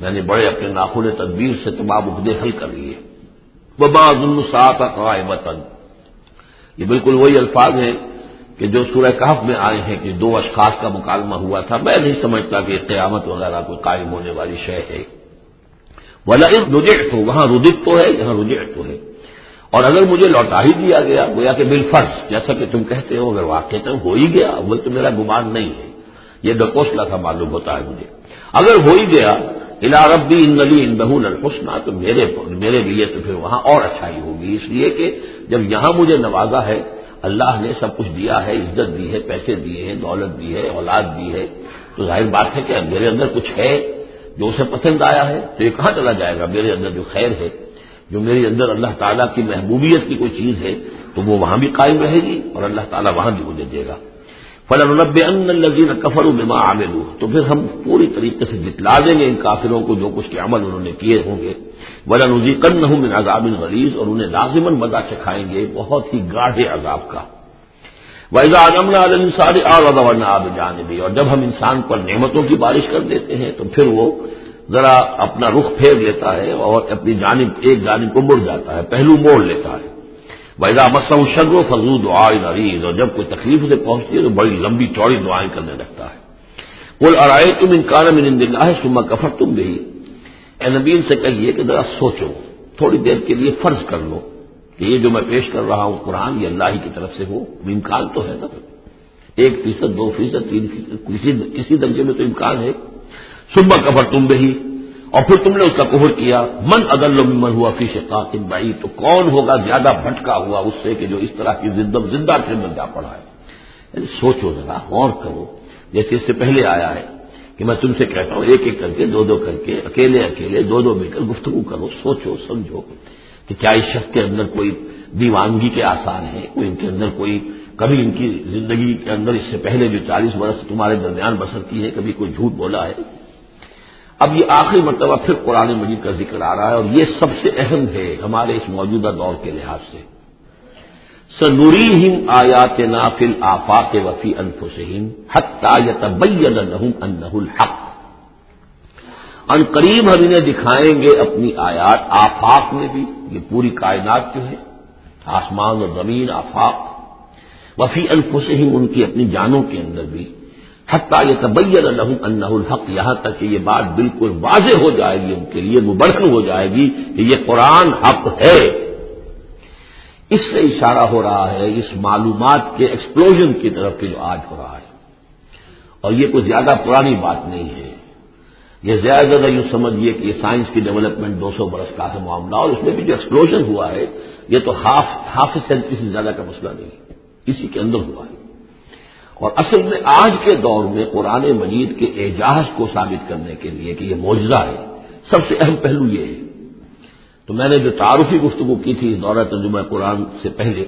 میں نے بڑے اپنے ناخن تدبیر سے تمام عقدے حل کر لیے۔ وَمَا أَظُنُّ السَّاعَةَ قَائِمَةً، یہ بالکل وہی الفاظ ہیں کہ جو سورہ کہف میں آئے ہیں کہ دو اشخاص کا مکالمہ ہوا تھا، میں نہیں سمجھتا کہ قیامت وغیرہ کوئی قائم ہونے والی شے ہے۔ وَلَئِن رُجِعْتُ، وہاں رُجِعْتُ تو ہے، یہاں رُجِعْتُ ہے، اور اگر مجھے لوٹا ہی دیا گیا گویا کہ بالفرض، جیسا کہ تم کہتے ہو، اگر واقعتاً ہو ہی گیا، وہ تو میرا گمان نہیں ہے، یہ ڈکوسلا تھا معلوم ہوتا ہے مجھے، اگر ہو ہی گیا، اِلَىٰ رَبِّي إِنَّ لِي عِندَهُ لَلْحُسْنَىٰ، تو میرے لیے تو پھر وہاں اور اچھائی ہوگی، اس لیے کہ جب یہاں مجھے نوازا ہے، اللہ نے سب کچھ دیا ہے، عزت دی ہے، پیسے دیے ہیں، دولت دی ہے، اولاد دی ہے، تو ظاہر بات ہے کہ میرے اندر کچھ ہے جو اسے پسند آیا ہے، تو یہ کہاں چلا جائے گا؟ میرے اندر جو خیر ہے، جو میرے اندر اللہ تعالیٰ کی محبوبیت کی کوئی چیز ہے، تو وہ وہاں بھی قائم رہے گی اور اللہ تعالیٰ وہاں بھی مجھے دے گا۔ فَلَنُنَبِّئَنَّ الَّذِينَ كَفَرُوا بِمَا عَمِلُوا، تو پھر ہم پوری طریقے سے جتلا دیں گے ان کافروں کو جو کچھ کے عمل انہوں نے کیے ہوں گے، وَلَنُذِيقَنَّهُم مِّنْ عَذَابٍ غَلِيظٍ، اور انہیں لازماً مزہ چکھائیں گے بہت ہی گاڑھے عذاب کا۔ وَإِذَا أَنْعَمْنَا عَلَى الْإِنسَانِ أَعْرَضَ وَنَأَىٰ بِجَانِبِهِ، اور جب ہم انسان پر نعمتوں کی بارش کر دیتے ہیں تو پھر وہ ذرا اپنا رخ پھیر لیتا ہے اور اپنی جانب ایک جانب کو مڑ جاتا ہے، پہلو موڑ لیتا ہے۔ وَإِذَا مَسَّهُ الشَّرُّ فَذُو دُعَاءٍ عَرِيضٍ، اور جب کوئی تکلیف اسے پہنچتی ہے تو بڑی لمبی چوڑی دعائیں کرنے لگتا ہے۔ قُلْ أَرَأَيْتُمْ إِنْ كَانَ مِنْ عِندِ اللَّهِ ثُمَّ كَفَرْتُمْ بِهِ، اے نبی ان سے کہیے کہ ذرا سوچو، تھوڑی دیر کے لیے فرض کر لو کہ یہ جو میں پیش کر رہا ہوں قرآن یہ اللہ ہی کی طرف سے ہو، امکان تو ہے نا، 1%، 2%، 3%، کسی درجے میں تو امکان ہے۔ ثُمَّ كَفَرْتُمْ بِهِ، اور پھر تم نے اس کا کفر کیا، من اضل ممن هو فی شقاق بعید، تو کون ہوگا زیادہ بھٹکا ہوا اس سے کہ جو اس طرح کی زندہ پھر میں جا پڑا ہے۔ یعنی سوچو ذرا، غور کرو، جیسے اس سے پہلے آیا ہے کہ میں تم سے کہتا ہوں ایک ایک کر کے، دو دو کر کے، اکیلے اکیلے، دو دو مل کر گفتگو کرو، سوچو سمجھو کہ کیا اس شخص کے اندر کوئی دیوانگی کے آثار ہیں، کوئی ان کے اندر کوئی کبھی ان کی زندگی کے اندر اس سے پہلے جو 40 برس تمہارے درمیان بسر کی ہے کبھی کوئی جھوٹ بولا ہے۔ اب یہ آخری مرتبہ پھر قرآن مجید کا ذکر آ رہا ہے اور یہ سب سے اہم ہے ہمارے اس موجودہ دور کے لحاظ سے۔ سَنُرِيهِمْ آيَاتِنَا فِي الْآفَاقِ وَفِي أَنفُسِهِمْ حَتَّى يَتَبَيَّنَ لَهُمْ أَنَّهُ الْحَقُّ، ان قریب ہم انہیں دکھائیں گے اپنی آیات، آفاق میں بھی، یہ پوری کائنات جو ہے، آسمان اور زمین، آفاق، وفی انفسہم، ان کی اپنی جانوں کے اندر بھی، حتیٰ یتبین لہم انہ الحق، یہاں تک کہ یہ بات بالکل واضح ہو جائے گی ان کے لیے، مبرہن ہو جائے گی کہ یہ قرآن حق ہے۔ اس سے اشارہ ہو رہا ہے اس معلومات کے ایکسپلوژن کی طرف کہ جو آج ہو رہا ہے، اور یہ کوئی زیادہ پرانی بات نہیں ہے، یہ زیادہ یوں سمجھیے کہ یہ سائنس کی ڈیولپمنٹ 200 برس کا ہے معاملہ، اور اس میں بھی جو ایکسپلوژن ہوا ہے یہ تو ہاف سینچری سے زیادہ کا مسئلہ نہیں ہے، اسی کے اندر ہوا ہے۔ اور اصل میں آج کے دور میں قرآن مجید کے اعجاز کو ثابت کرنے کے لیے کہ یہ معجزہ ہے، سب سے اہم پہلو یہ ہے۔ تو میں نے جو تعارفی گفتگو کی تھی اس دورہ ترجمہ قرآن سے پہلے،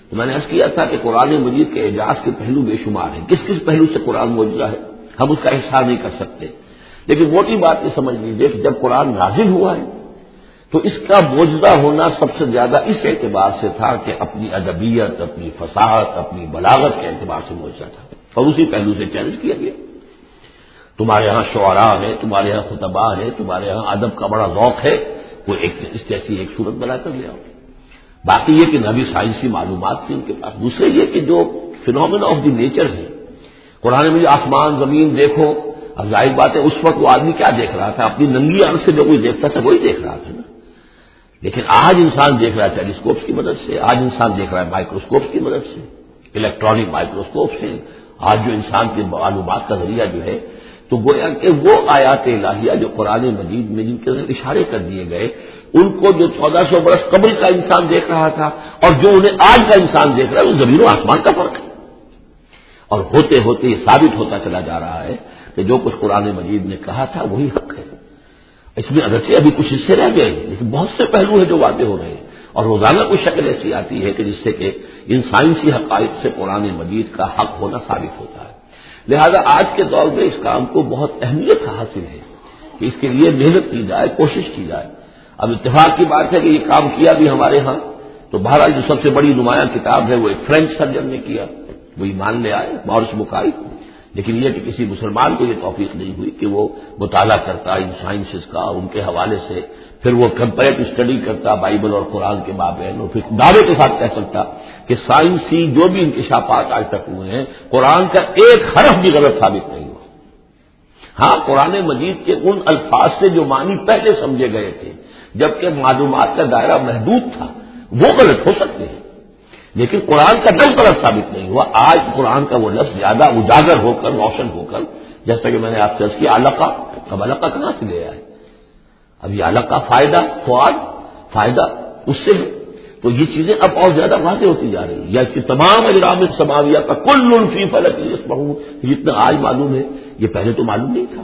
تو میں نے عرض کیا تھا کہ قرآن مجید کے اعجاز کے پہلو بے شمار ہیں، کس کس پہلو سے قرآن معجزہ ہے ہم اس کا احسان نہیں کر سکتے، لیکن موٹی بات یہ سمجھ لیجیے کہ جب قرآن نازل ہوا ہے تو اس کا معجزہ ہونا سب سے زیادہ اس اعتبار سے تھا کہ اپنی ادبیت، اپنی فصاحت، اپنی بلاغت کے اعتبار سے معجزہ تھا، اور اسی پہلو سے چیلنج کیا گیا۔ تمہارے یہاں شعراء ہیں، تمہارے یہاں خطباء ہیں، تمہارے یہاں ادب کا بڑا ذوق ہے، وہ اس جیسی ایک صورت بنا کر لے آؤ۔ باقی یہ کہ نبی سائنسی معلومات تھی ان کے پاس، دوسرے یہ کہ جو فینومینا آف دی نیچر ہے، قرآن میں آسمان زمین دیکھو، اب ظاہر بات ہے اس وقت وہ آدمی کیا دیکھ رہا تھا، اپنی ننگی آنکھ سے جو کوئی دیکھتا تھا وہی دیکھ رہا تھا نا، لیکن آج انسان دیکھ رہا ہے ٹیلیسکوپس کی مدد سے، آج انسان دیکھ رہا ہے مائکروسکوپس کی مدد سے، الیکٹرانک مائکروسکوپس ہیں آج جو انسان کی معلومات کا ذریعہ جو ہے، تو گویا کہ وہ آیات الہیہ جو قرآن مجید میں جن کے اندر اشارے کر دیے گئے، ان کو جو 1400 برس قبل کا انسان دیکھ رہا تھا اور جو انہیں آج کا انسان دیکھ رہا ہے، وہ زمین و آسمان کا فرق ہے، اور ہوتے ہوتے یہ ثابت ہوتا چلا جا رہا ہے کہ جو کچھ قرآن مجید نے کہا تھا وہی حق ہے۔ اس میں اگرچہ ابھی کچھ حصے رہ گئے لیکن بہت سے پہلو ہیں جو واضح ہو رہے ہیں، اور روزانہ کوئی شکل ایسی آتی ہے کہ جس سے کہ ان سائنسی حقائق سے قرآن مجید کا حق ہونا ثابت ہوتا ہے۔ لہذا آج کے دور میں اس کام کو بہت اہمیت حاصل ہے کہ اس کے لیے محنت کی جائے، کوشش کی جائے۔ اب اتفاق کی بات ہے کہ یہ کام کیا بھی ہمارے ہاں، تو بہرحال جو سب سے بڑی نمایاں کتاب ہے وہ ایک فرینچ سرجن نے کیا، وہ ایمان لے آئے، مورس بکائی۔ لیکن یہ کہ کسی مسلمان کو یہ توفیق نہیں ہوئی کہ وہ مطالعہ کرتا ان سائنسز کا، ان کے حوالے سے پھر وہ کمپیریٹو اسٹڈی کرتا بائبل اور قرآن کے مابین، اور پھر دعوے کے ساتھ کہہ سکتا کہ سائنسی جو بھی انکشافات آج تک ہوئے ہیں قرآن کا ایک حرف بھی غلط ثابت نہیں ہوا۔ ہاں، قرآن مجید کے ان الفاظ سے جو معنی پہلے سمجھے گئے تھے جبکہ معلومات کا دائرہ محدود تھا وہ غلط ہو سکتے ہیں، لیکن قرآن کا لفظ غلط ثابت نہیں ہوا۔ آج قرآن کا وہ لفظ زیادہ اجاگر ہو کر، روشن ہو کر، جیسا کہ میں نے آپ سے عرض کیا علقہ، اب علقہ کہاں سے لے آئے؟ اب یہ علقہ فائدہ، فواد فائدہ اس سے ہے، تو یہ چیزیں اب اور زیادہ واضح ہوتی جا رہی ہیں۔ یا اس کی تمام اجرام سماویہ کا کل فی فلک یسبحون، جتنا آج معلوم ہے یہ پہلے تو معلوم نہیں تھا۔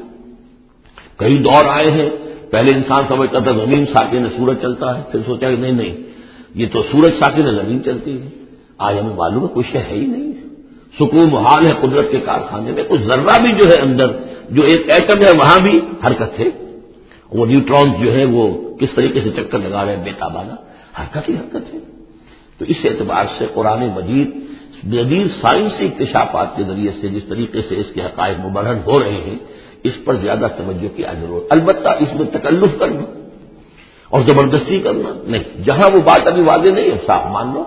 کئی دور آئے ہیں، پہلے انسان سمجھتا تھا زمین ساکن ہے سورج چلتا ہے، پھر سوچا کہ نہیں یہ تو سورج ساکن ہے زمین چلتی ہے۔ آج ہمیں معلوم ہے کچھ ہے ہی نہیں، سکون محال ہے قدرت کے کارخانے میں، کچھ ذرہ بھی جو ہے اندر جو ایک ایٹم ہے وہاں بھی حرکت ہے، وہ نیوٹرونز جو ہے وہ کس طریقے سے چکر لگا رہے ہیں بے تابانہ، حرکت ہی حرکت ہے۔ تو اس اعتبار سے قرآن مجید جدید سائنسی اکتشافات کے ذریعے سے جس طریقے سے اس کے حقائق مبرہن ہو رہے ہیں اس پر زیادہ توجہ کی ضرورت، البتہ اس میں تکلف کرنا اور زبردستی کرنا نہیں، جہاں وہ بات ابھی واضح نہیں ہے صاف مان لو،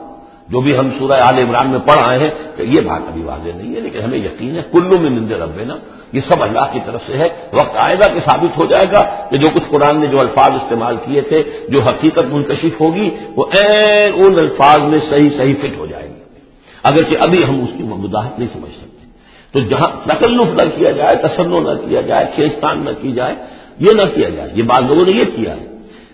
جو بھی ہم سورہ آل عمران میں پڑھ آئے ہیں کہ یہ بات ابھی واضح نہیں ہے، لیکن ہمیں یقین ہے کلو من عند ربنا، یہ سب اللہ کی طرف سے ہے۔ وقت آئے گا کہ ثابت ہو جائے گا کہ جو کچھ قرآن نے جو الفاظ استعمال کیے تھے، جو حقیقت منکشف ہوگی وہ عین ان الفاظ میں صحیح فٹ ہو جائے گی، اگرچہ ابھی ہم اس کی وضاحت نہیں سمجھ سکتے۔ تو جہاں تکلف نہ کیا جائے، تصنع نہ کیا جائے، کھیستان نہ کی جائے، یہ نہ کیا جائے، یہ بعض لوگوں نے یہ کیا ہے،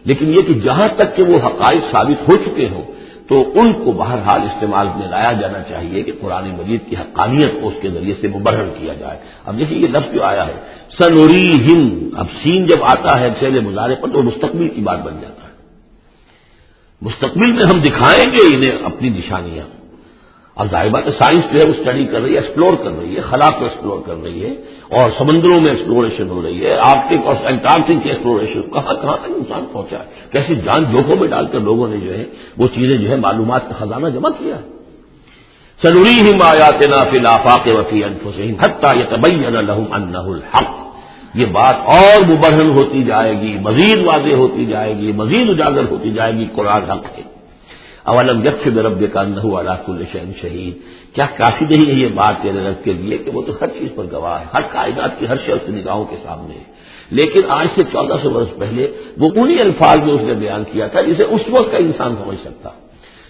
لیکن یہ کہ جہاں تک کہ وہ حقائق ثابت ہو چکے ہوں تو ان کو بہرحال استعمال میں لایا جانا چاہیے کہ قرآن مجید کی حقانیت کو اس کے ذریعے سے مبرہن کیا جائے۔ اب دیکھیے یہ لفظ جو آیا ہے سنوریہم، اب سین جب آتا ہے فعل مضارع پر تو مستقبل کی بات بن جاتا ہے، مستقبل میں ہم دکھائیں گے انہیں اپنی نشانیاں۔ اب ظاہر بات ہے سائنس جو ہے وہ اسٹڈی کر رہی ہے، ایکسپلور کر رہی ہے، خلا کو ایکسپلور کر رہی ہے، اور سمندروں میں ایکسپلوریشن ہو رہی ہے، آرکٹک اور انٹارکٹک کی ایکسپلوریشن، کہاں کہاں تک انسان پہنچا ہے، کیسی جان جوکھوں میں ڈال کر لوگوں نے جو ہے وہ چیزیں جو ہے معلومات کا خزانہ جمع کیا ہے۔ سنریہم آیاتنا فی الآفاق وفی انفسہم حتی یتبین لہم انہ الحق، یہ بات اور مبرہن ہوتی جائے گی، مزید واضح ہوتی جائے گی، مزید اجاگر ہوتی جائے گی قرآن حق ہے۔ اولم یکفی بربک انہ علی کل شیء شہید، کیا کافی نہیں ہے یہ بات تیرے رب کے لیے کہ وہ تو ہر چیز پر گواہ ہے، ہر کائنات کی ہر شے اس کی نگاہوں کے سامنے ہے۔ لیکن آج سے 1400 برس پہلے وہ انہی الفاظ میں اس نے بیان کیا تھا جسے اس وقت کا انسان سمجھ سکتا،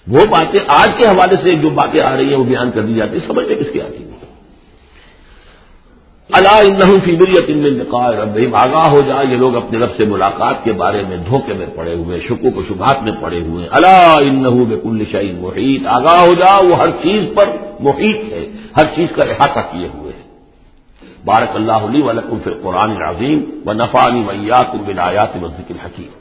وہ باتیں آج کے حوالے سے جو باتیں آ رہی ہیں وہ بیان کر دی جاتی ہیں، سمجھ میں کس کی آتی ہے؟ الا انہم فی مریۃ من لقاء ربہم، آگاہ ہو جا یہ لوگ اپنے رب سے ملاقات کے بارے میں دھوکے میں پڑے ہوئے، شکوک و شبہات میں پڑے ہوئے ہیں۔ الا انہ بکل شیء محیط، آگاہ ہو جا وہ ہر چیز پر محیط ہے، ہر چیز کا احاطہ کیے ہوئے ہے۔ بارک اللہ لی ولکم فی القرآن العظیم ونفعنی وإیاکم بالآیات والذکر الحکیم۔